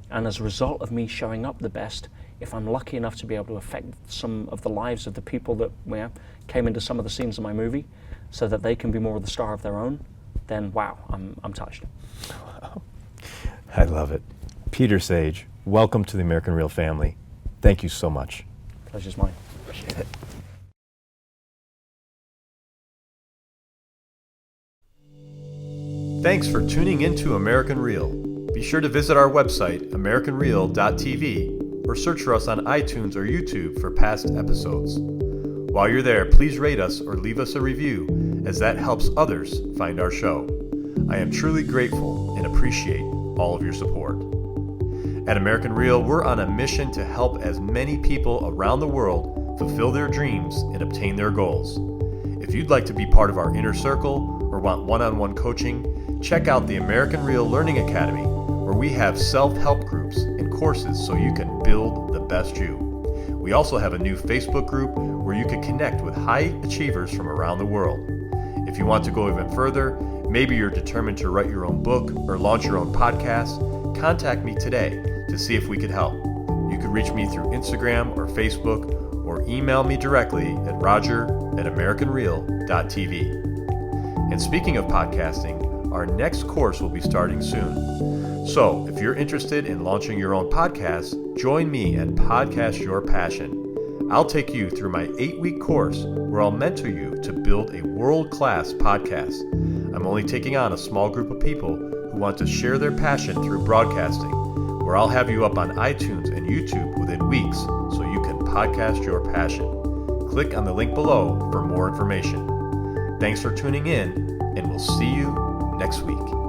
And as a result of me showing up the best, if I'm lucky enough to be able to affect some of the lives of the people that came into some of the scenes of my movie so that they can be more of the star of their own, then wow, I'm touched. Wow. I love it. Peter Sage, welcome to the American Real family. Thank you so much. Pleasure's mine. Appreciate it. Thanks for tuning into American Real. Be sure to visit our website, AmericanReal.tv, or search for us on iTunes or YouTube for past episodes. While you're there, please rate us or leave us a review, as that helps others find our show. I am truly grateful and appreciate all of your support. At American Real, we're on a mission to help as many people around the world fulfill their dreams and obtain their goals. If you'd like to be part of our inner circle or want one-on-one coaching, check out the American Real Learning Academy, where we have self-help groups and courses so you can build the best you. We also have a new Facebook group where you can connect with high achievers from around the world. If you want to go even further, maybe you're determined to write your own book or launch your own podcast, contact me today to see if we could help. You can reach me through Instagram or Facebook, or email me directly at roger@americanreal.tv. And speaking of podcasting, our next course will be starting soon. So if you're interested in launching your own podcast, join me and Podcast Your Passion. I'll take you through my 8-week course where I'll mentor you to build a world-class podcast. I'm only taking on a small group of people who want to share their passion through broadcasting, where I'll have you up on iTunes and YouTube within weeks so you can podcast your passion. click on the link below for more information. Thanks for tuning in, and we'll see you next week.